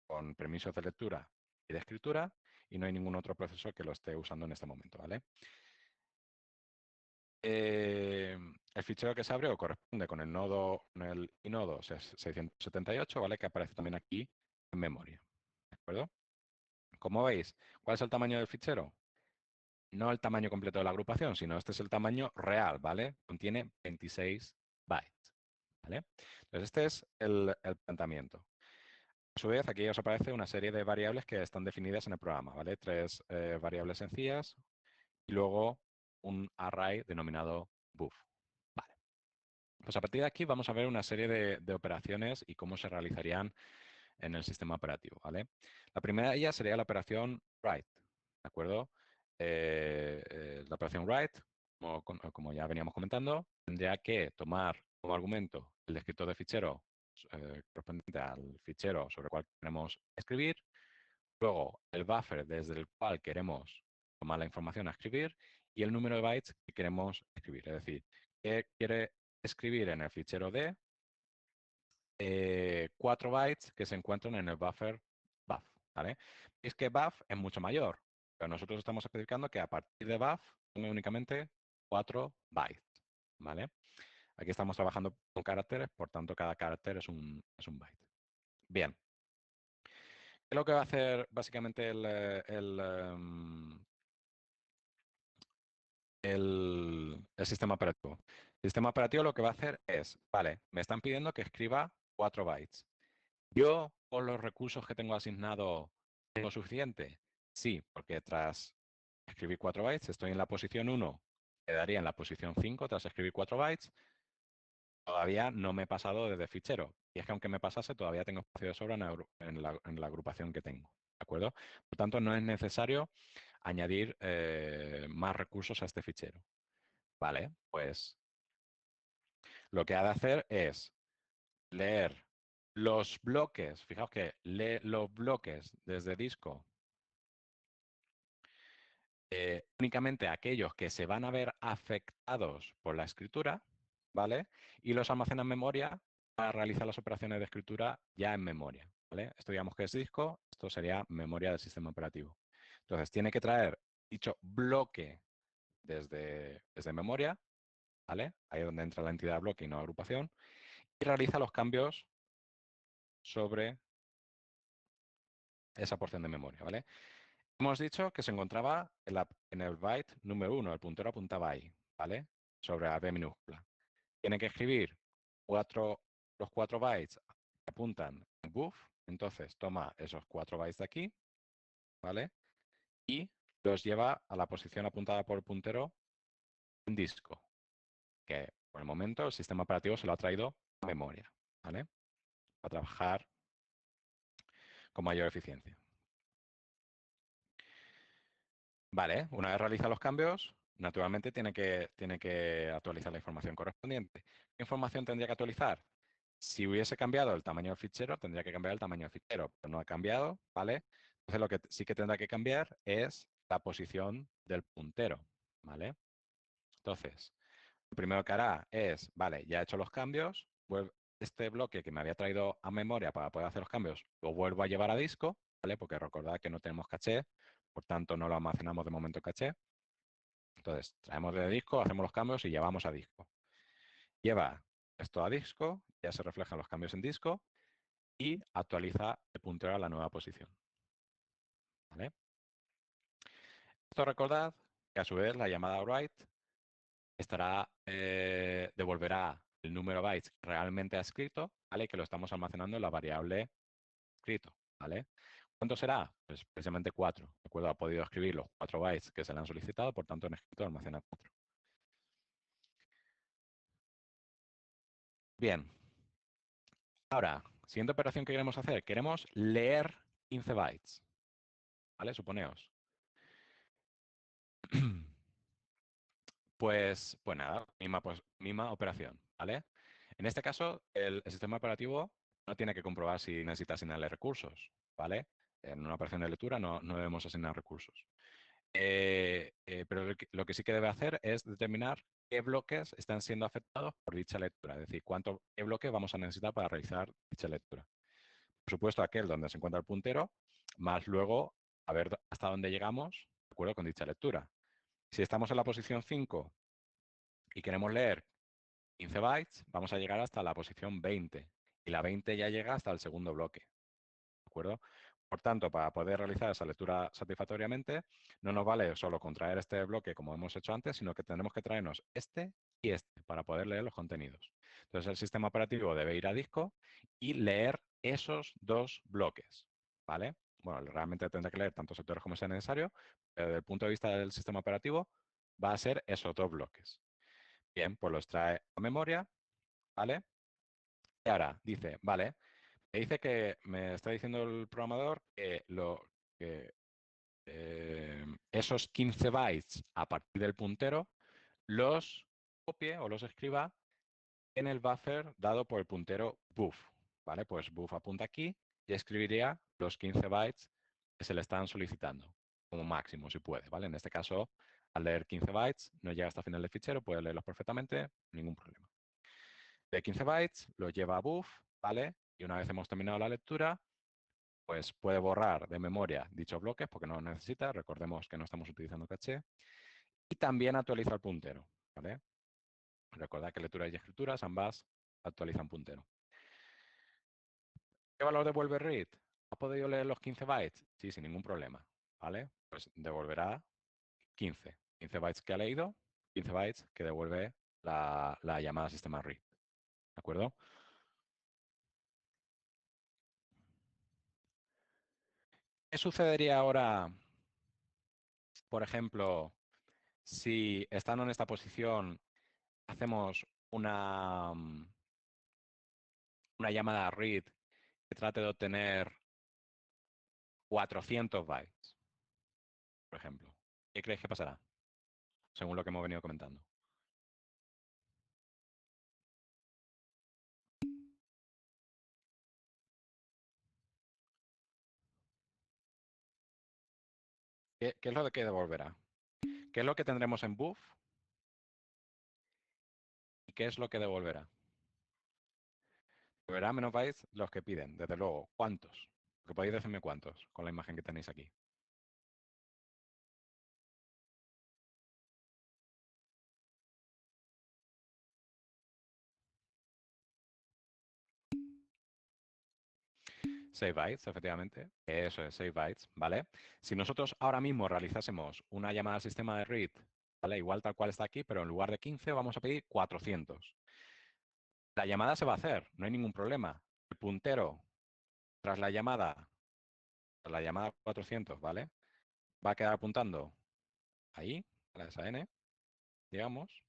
con permisos de lectura y de escritura y no hay ningún otro proceso que lo esté usando en este momento, ¿vale? El fichero que se abrió corresponde con el nodo, con el inodo 678, ¿vale? Que aparece también aquí en memoria, ¿de acuerdo? Como veis, ¿cuál es el tamaño del fichero? No el tamaño completo de la agrupación, sino este es el tamaño real, ¿vale? Contiene 26 bytes, ¿vale? Entonces, este es el planteamiento. A su vez, aquí os aparece una serie de variables que están definidas en el programa, ¿vale? Tres variables sencillas y luego un array denominado buff. Vale. Pues a partir de aquí vamos a ver una serie de operaciones y cómo se realizarían en el sistema operativo, ¿vale? La primera de ellas sería la operación write, ¿de acuerdo? La operación write, como ya veníamos comentando, tendría que tomar como argumento el descriptor de fichero correspondiente al fichero sobre el cual queremos escribir, luego el buffer desde el cual queremos tomar la información a escribir y el número de bytes que queremos escribir. Es decir, que quiere escribir en el fichero D 4 bytes que se encuentran en el buffer buff, ¿vale? Es que buff es mucho mayor, pero nosotros estamos especificando que a partir de buff tome únicamente 4 bytes, ¿vale? Aquí estamos trabajando con caracteres, por tanto cada carácter es un byte. Bien. ¿Qué es lo que va a hacer básicamente el sistema operativo? El sistema operativo lo que va a hacer es, vale, me están pidiendo que escriba 4 bytes. ¿Yo, con los recursos que tengo asignado, tengo suficiente? Sí, porque tras escribir 4 bytes, estoy en la posición 1, quedaría en la posición 5 tras escribir 4 bytes. Todavía no me he pasado desde fichero. Y es que aunque me pasase, todavía tengo espacio de sobra en la agrupación que tengo. ¿De acuerdo? Por tanto, no es necesario añadir más recursos a este fichero. Vale, pues lo que ha de hacer es leer los bloques, fijaos que lee los bloques desde disco, únicamente aquellos que se van a ver afectados por la escritura, ¿vale? Y los almacena en memoria para realizar las operaciones de escritura ya en memoria, ¿vale? Esto digamos que es disco, esto sería memoria del sistema operativo. Entonces, tiene que traer dicho bloque desde memoria, ¿vale? Ahí es donde entra la entidad bloque y no agrupación, y realiza los cambios sobre esa porción de memoria, ¿vale? Hemos dicho que se encontraba en el byte número 1, el puntero apuntaba ahí, ¿vale? Sobre la B minúscula. Tiene que escribir los 4 bytes que apuntan en buff, entonces toma esos 4 bytes de aquí, ¿vale? Y los lleva a la posición apuntada por el puntero en disco, que por el momento el sistema operativo se lo ha traído a memoria, ¿vale? Para trabajar con mayor eficiencia. Vale, una vez realiza los cambios, naturalmente tiene que actualizar la información correspondiente. ¿Qué información tendría que actualizar? Si hubiese cambiado el tamaño del fichero, tendría que cambiar el tamaño del fichero, pero no ha cambiado, ¿vale? Entonces lo que sí que tendrá que cambiar es la posición del puntero, ¿vale? Entonces, lo primero que hará es, vale, ya he hecho los cambios, este bloque que me había traído a memoria para poder hacer los cambios, lo vuelvo a llevar a disco, ¿vale? Porque recordad que no tenemos caché, por tanto no lo almacenamos de momento en caché. Entonces, traemos de disco, hacemos los cambios y llevamos a disco. Lleva esto a disco, ya se reflejan los cambios en disco y actualiza el puntero a la nueva posición, ¿vale? Esto recordad que a su vez la llamada write devolverá el número de bytes que realmente ha escrito, ¿vale? Que lo estamos almacenando en la variable escrito, ¿vale? ¿Cuánto será? Pues precisamente 4. ¿De acuerdo? Ha podido escribir los 4 bytes que se le han solicitado, por tanto en escrito almacena 4. Bien. Ahora, siguiente operación que queremos hacer. Queremos leer 15 bytes, ¿vale? Suponeos. Pues nada, misma operación, ¿vale? En este caso, el sistema operativo no tiene que comprobar si necesita asignarle recursos, ¿vale? En una operación de lectura no debemos asignar recursos. Pero lo que sí que debe hacer es determinar qué bloques están siendo afectados por dicha lectura, es decir, qué bloques vamos a necesitar para realizar dicha lectura. Por supuesto, aquel donde se encuentra el puntero, más luego a ver hasta dónde llegamos de acuerdo con dicha lectura. Si estamos en la posición 5 y queremos leer 15 bytes, vamos a llegar hasta la posición 20 y la 20 ya llega hasta el segundo bloque, ¿de acuerdo? Por tanto, para poder realizar esa lectura satisfactoriamente, no nos vale solo contraer este bloque como hemos hecho antes, sino que tenemos que traernos este y este para poder leer los contenidos. Entonces, el sistema operativo debe ir a disco y leer esos dos bloques, ¿vale? Bueno, realmente tendrá que leer tantos sectores como sea necesario, pero desde el punto de vista del sistema operativo va a ser esos dos bloques. Bien, pues los trae a memoria, ¿vale? Y ahora dice, vale, me está diciendo el programador que esos 15 bytes a partir del puntero los copie o los escriba en el buffer dado por el puntero buff, ¿vale? Pues buff apunta aquí y escribiría los 15 bytes que se le están solicitando, como máximo, si puede, ¿vale? En este caso, al leer 15 bytes, no llega hasta el final del fichero, puede leerlos perfectamente, ningún problema. De 15 bytes lo lleva a buff, ¿vale? Y una vez hemos terminado la lectura, pues puede borrar de memoria dichos bloques porque no los necesita, recordemos que no estamos utilizando caché, y también actualiza el puntero, ¿vale? Recordad que lectura y escrituras ambas actualizan puntero. ¿Qué valor devuelve read? ¿Ha podido leer los 15 bytes? Sí, sin ningún problema, ¿vale? Pues devolverá 15. 15 bytes que ha leído, 15 bytes que devuelve la llamada sistema read, ¿de acuerdo? ¿Qué sucedería ahora, por ejemplo, si estando en esta posición hacemos una llamada read que trate de obtener 400 bytes, por ejemplo? ¿Qué creéis que pasará? Según lo que hemos venido comentando. ¿Qué es lo que devolverá? ¿Qué es lo que tendremos en buff? ¿Y qué es lo que devolverá? Devolverá menos bytes los que piden, desde luego. ¿Cuántos? Que podéis decirme cuántos con la imagen que tenéis aquí. save bytes, efectivamente. Eso es, save bytes, ¿vale? Si nosotros ahora mismo realizásemos una llamada al sistema de read, ¿vale? Igual tal cual está aquí, pero en lugar de 15 vamos a pedir 400. La llamada se va a hacer, no hay ningún problema. El puntero tras la llamada 400, ¿vale? Va a quedar apuntando ahí, a la esa n, digamos,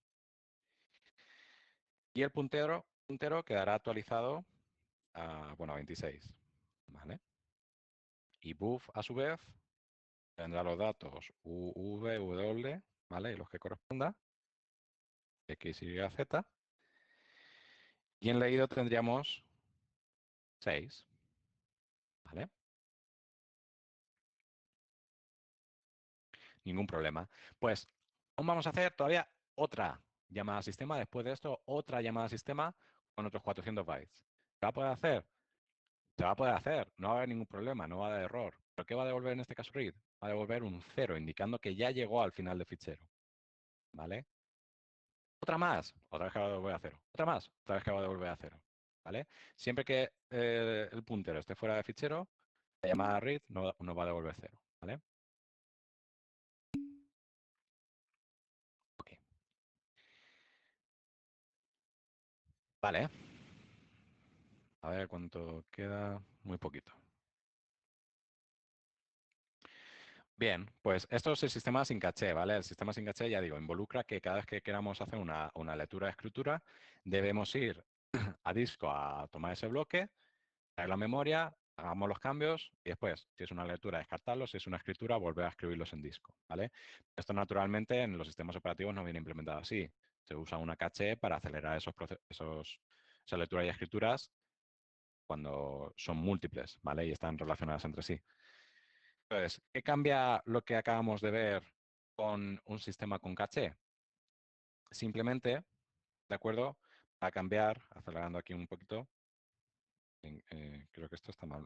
y el puntero quedará actualizado a, bueno, a 26, ¿vale? Y buff, a su vez, tendrá los datos U, V, W, ¿vale? Y los que corresponda, X, Y, Z. Y en leído tendríamos 6, ¿vale? Ningún problema. Pues aún vamos a hacer todavía otra llamada al sistema. Después de esto, otra llamada al sistema con otros 400 bytes. ¿Se va a poder hacer? Se va a poder hacer. No va a haber ningún problema, no va a haber error. ¿Pero qué va a devolver en este caso read? Va a devolver un 0, indicando que ya llegó al final del fichero. ¿Vale? Otra más, otra vez que va a devolver a 0. Otra más, otra vez que va a devolver a 0. ¿Vale? Siempre que el puntero esté fuera de fichero, la llamada read no va a devolver 0. ¿Vale? Ok. Vale. A ver cuánto queda. Muy poquito. Bien, pues esto es el sistema sin caché, ¿vale? El sistema sin caché, ya digo, involucra que cada vez que queramos hacer una lectura de escritura, debemos ir a disco a tomar ese bloque, traer la memoria, hagamos los cambios y después, si es una lectura, descartarlos, si es una escritura, volver a escribirlos en disco, ¿vale? Esto naturalmente en los sistemas operativos no viene implementado así. Se usa una caché para acelerar esas lecturas y escrituras cuando son múltiples, ¿vale? Y están relacionadas entre sí. Entonces, ¿qué cambia lo que acabamos de ver con un sistema con caché? Simplemente, ¿de acuerdo? A cambiar, acelerando aquí un poquito, creo que esto está mal,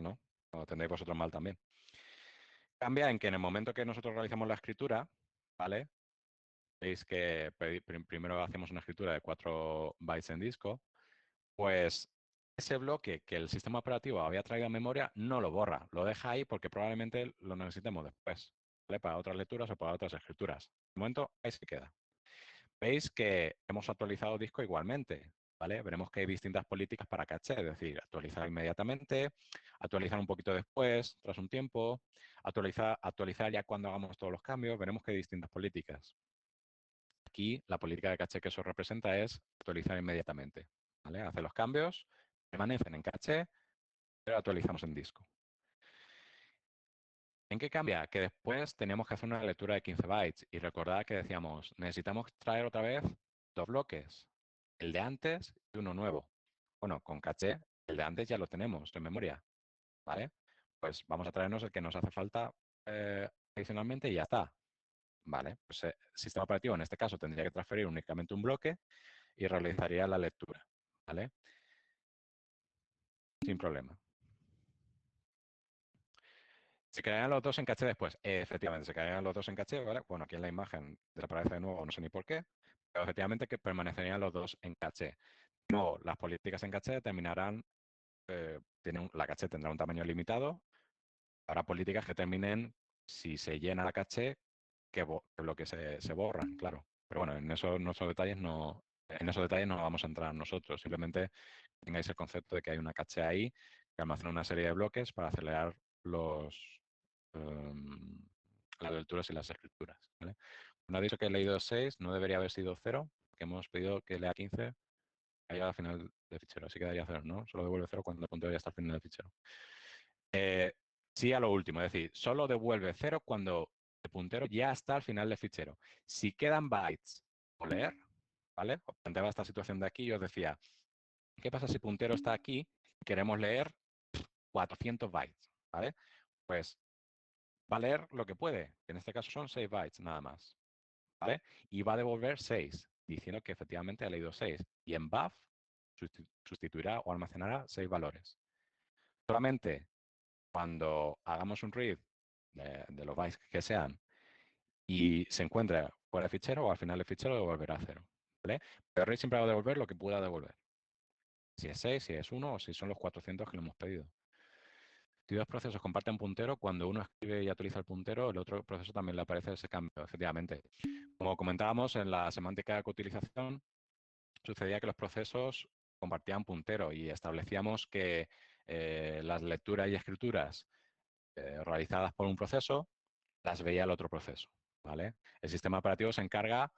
¿no? O lo tendréis vosotros mal también. Cambia en que en el momento que nosotros realizamos la escritura, ¿vale? Veis que primero hacemos una escritura de 4 bytes en disco, pues ese bloque que el sistema operativo había traído a memoria no lo borra, lo deja ahí porque probablemente lo necesitemos después, ¿vale? Para otras lecturas o para otras escrituras. De momento, ahí se queda. Veis que hemos actualizado disco igualmente, ¿vale? Veremos que hay distintas políticas para caché, es decir, actualizar inmediatamente, actualizar un poquito después, tras un tiempo, actualizar ya cuando hagamos todos los cambios, veremos que hay distintas políticas. Aquí la política de caché que eso representa es actualizar inmediatamente, ¿vale? Hacer los cambios, permanecen en caché, pero actualizamos en disco. ¿En qué cambia? Que después tenemos que hacer una lectura de 15 bytes y recordad que decíamos, necesitamos traer otra vez 2 bloques, el de antes y uno nuevo. Bueno, con caché, el de antes ya lo tenemos en memoria, ¿vale? Pues vamos a traernos el que nos hace falta adicionalmente y ya está, ¿vale? Pues el sistema operativo en este caso tendría que transferir únicamente un bloque y realizaría la lectura, ¿vale? Sin problema. Se crearán los dos en caché después. Efectivamente, se crearán los dos en caché, ¿vale? Bueno, aquí en la imagen desaparece de nuevo, no sé ni por qué, pero efectivamente que permanecerían los dos en caché. No, las políticas en caché determinarán, la caché tendrá un tamaño limitado, habrá políticas que determinen si se llena la caché, qué bloques se borran, claro. Pero bueno, en esos detalles no vamos a entrar nosotros, simplemente tengáis el concepto de que hay una caché ahí que almacena una serie de bloques para acelerar las lecturas y las escrituras, ¿vale? Cuando ha dicho que he leído 6, no debería haber sido 0, porque hemos pedido que lea 15 allá al final del fichero, así quedaría 0, ¿no? Solo devuelve 0 cuando el puntero ya está al final del fichero. Sí a lo último, es decir, solo devuelve 0 cuando el puntero ya está al final del fichero. Si quedan bytes por leer, ¿vale? Os planteaba esta situación de aquí y os decía, ¿qué pasa si el puntero está aquí y queremos leer 400 bytes, ¿vale? Pues va a leer lo que puede, que en este caso son 6 bytes nada más, ¿vale? Y va a devolver 6, diciendo que efectivamente ha leído 6. Y en buff sustituirá o almacenará 6 valores. Solamente cuando hagamos un read de los bytes que sean y se encuentre fuera de fichero o al final del fichero devolverá 0, ¿vale? Pero el read siempre va a devolver lo que pueda devolver. si es 6, si es 1 o si son los 400 que le hemos pedido. Si dos procesos comparten puntero, cuando uno escribe y actualiza el puntero, el otro proceso también le aparece ese cambio, efectivamente. Como comentábamos en la semántica de coutilización, sucedía que los procesos compartían puntero y establecíamos que las lecturas y escrituras realizadas por un proceso las veía el otro proceso, ¿vale? El sistema operativo se encarga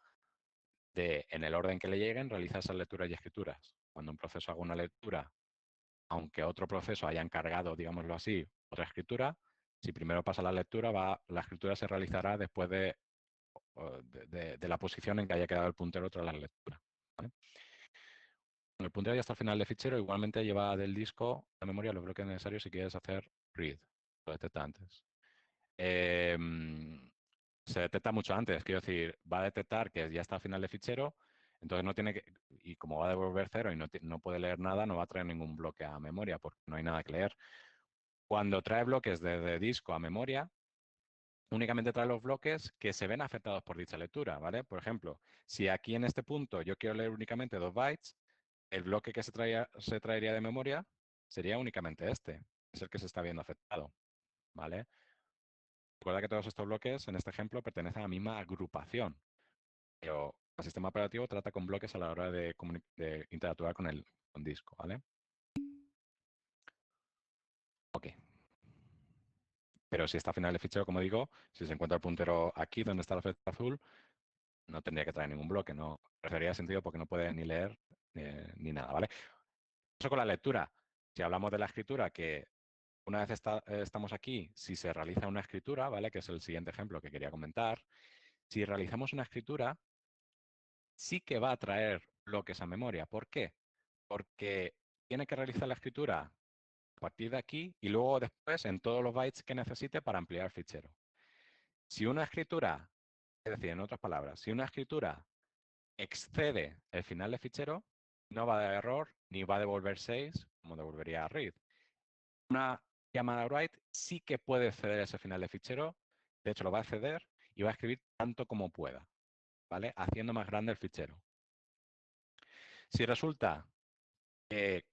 de, en el orden que le lleguen, realizar esas lecturas y escrituras. Cuando un proceso haga una lectura, aunque otro proceso haya encargado, digámoslo así, otra escritura, si primero pasa la lectura, la escritura se realizará después de la posición en que haya quedado el puntero tras la lectura, ¿vale? El puntero ya hasta el final del fichero igualmente lleva del disco a la memoria los bloques necesarios si quieres hacer read, lo detecta antes. Se detecta mucho antes, quiero decir, va a detectar que ya está al final del fichero, entonces no tiene que, y como va a devolver cero y no puede leer nada, no va a traer ningún bloque a memoria porque no hay nada que leer. Cuando trae bloques desde disco a memoria, únicamente trae los bloques que se ven afectados por dicha lectura, ¿vale? Por ejemplo, si aquí en este punto yo quiero leer únicamente 2 bytes, el bloque que se traería de memoria sería únicamente este, es el que se está viendo afectado, ¿vale? Recuerda que todos estos bloques, en este ejemplo, pertenecen a la misma agrupación, pero el sistema operativo trata con bloques a la hora de interactuar con el disco, ¿vale? Ok. Pero si está al final del fichero, como digo, si se encuentra el puntero aquí donde está la flecha azul, no tendría que traer ningún bloque, no perdería sentido porque no puede ni leer ni nada, ¿vale? Eso con la lectura. Si hablamos de la escritura, que una vez estamos aquí, si se realiza una escritura, ¿vale? Que es el siguiente ejemplo que quería comentar. Si realizamos una escritura, sí que va a traer bloques a memoria. ¿Por qué? Porque tiene que realizar la escritura a partir de aquí y luego después en todos los bytes que necesite para ampliar el fichero. Si una escritura, es decir, en otras palabras, si una escritura excede el final del fichero, no va a dar error ni va a devolver 6 como devolvería read. Una llamada write sí que puede exceder ese final de fichero, de hecho lo va a exceder y va a escribir tanto como pueda, ¿vale? Haciendo más grande el fichero. Si resulta que,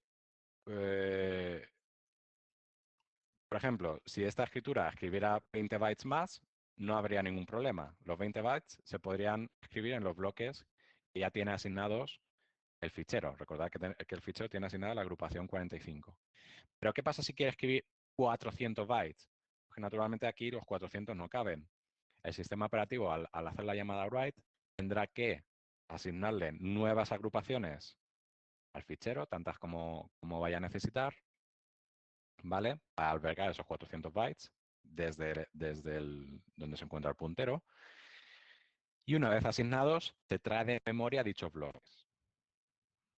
por ejemplo, si esta escritura escribiera 20 bytes más, no habría ningún problema. Los 20 bytes se podrían escribir en los bloques que ya tiene asignados el fichero. Recordad que el fichero tiene asignada la agrupación 45. Pero ¿qué pasa si quiere escribir 400 bytes? Porque naturalmente aquí los 400 no caben. El sistema operativo, al hacer la llamada write, tendrá que asignarle nuevas agrupaciones al fichero, tantas como vaya a necesitar, ¿vale? Para albergar esos 400 bytes desde donde se encuentra el puntero. Y una vez asignados, te trae de memoria dichos bloques,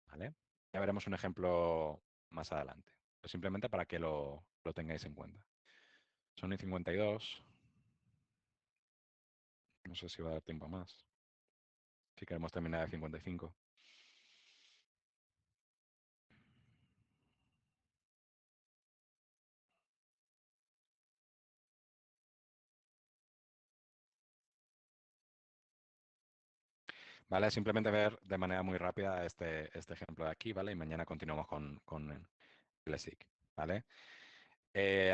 ¿vale? Ya veremos un ejemplo más adelante. Pero simplemente para que lo tengáis en cuenta. Son y 52. No sé si va a dar tiempo a más. Si queremos terminar de 55. ¿Vale? Simplemente ver de manera muy rápida este ejemplo de aquí, ¿vale? Y mañana continuamos con el SIG, ¿vale?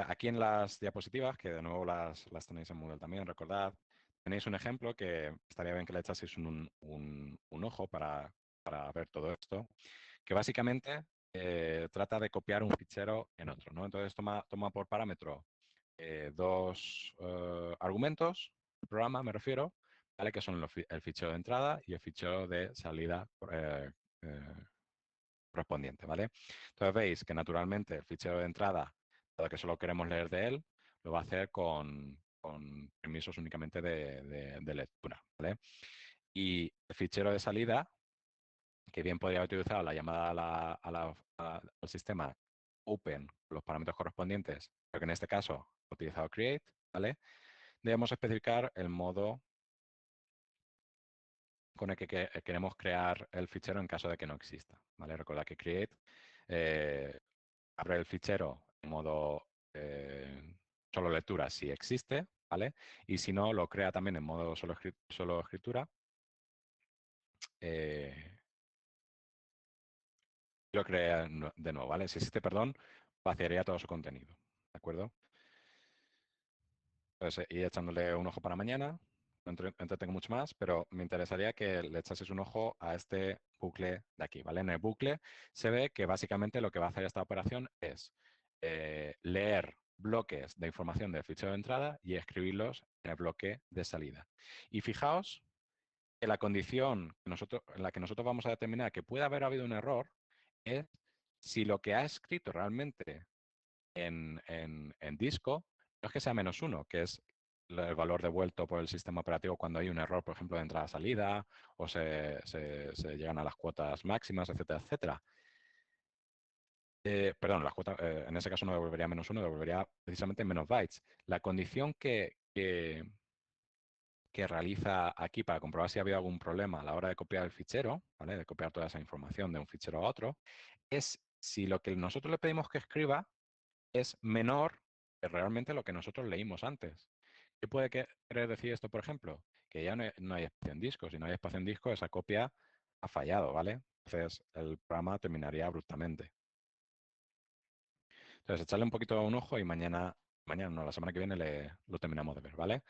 Aquí en las diapositivas, que de nuevo las tenéis en Moodle también, recordad, tenéis un ejemplo que estaría bien que le echaseis un ojo para ver todo esto, que básicamente trata de copiar un fichero en otro, ¿no? Entonces toma por parámetro dos argumentos, el programa me refiero, ¿vale? Que son el fichero de entrada y el fichero de salida eh, correspondiente, ¿vale? Entonces veis que naturalmente el fichero de entrada, dado que solo queremos leer de él, lo va a hacer con permisos únicamente de lectura, ¿vale? Y el fichero de salida, que bien podría utilizar la llamada al sistema open, los parámetros correspondientes, pero que en este caso he utilizado create, ¿vale? Debemos especificar el modo con el que queremos crear el fichero en caso de que no exista, ¿vale? Recordad que create abre el fichero en modo solo lectura si existe, ¿vale? Y si no, lo crea también en modo solo escritura. lo crearía de nuevo, ¿vale? Si existe perdón, vaciaría todo su contenido, ¿de acuerdo? Entonces, ir echándole un ojo para mañana, no entretengo mucho más, pero me interesaría que le echases un ojo a este bucle de aquí, ¿vale? En el bucle se ve que básicamente lo que va a hacer esta operación es leer bloques de información del fichero de entrada y escribirlos en el bloque de salida. Y fijaos que la condición en la que nosotros vamos a determinar que puede haber habido un error es si lo que ha escrito realmente en disco no es que sea -1, que es el valor devuelto por el sistema operativo cuando hay un error, por ejemplo, de entrada-salida, o se llegan a las cuotas máximas, etcétera, etcétera. Perdón, las cuotas, en ese caso no devolvería -1, devolvería precisamente menos bytes. La condición que realiza aquí para comprobar si había algún problema a la hora de copiar el fichero, ¿vale? De copiar toda esa información de un fichero a otro, es si lo que nosotros le pedimos que escriba es menor que realmente lo que nosotros leímos antes. ¿Qué puede querer decir esto, por ejemplo? Que ya no hay espacio en disco. Si no hay espacio en disco, esa copia ha fallado, ¿vale? Entonces, el programa terminaría abruptamente. Entonces, echarle un poquito un ojo y mañana no, la semana que viene lo terminamos de ver, ¿vale?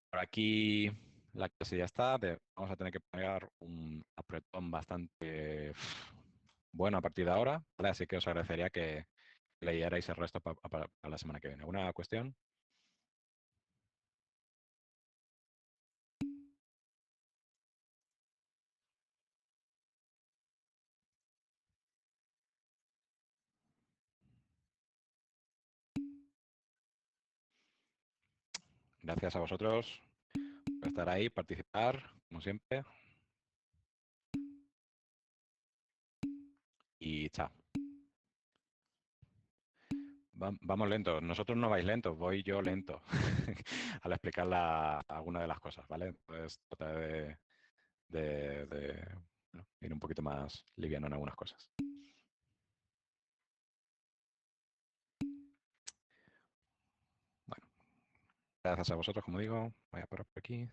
Por aquí la clase ya está. Vamos a tener que pegar un apretón bastante bueno a partir de ahora, ¿vale? Así que os agradecería que leyerais el resto para la semana que viene. ¿Alguna cuestión? Gracias a vosotros por estar ahí, participar, como siempre. Y chao. Vamos lentos. Nosotros no vais lentos, voy yo lento al explicar alguna de las cosas, ¿vale? Entonces trataré bueno, ir un poquito más liviano en algunas cosas. Bueno, gracias a vosotros, como digo. Voy a parar por aquí.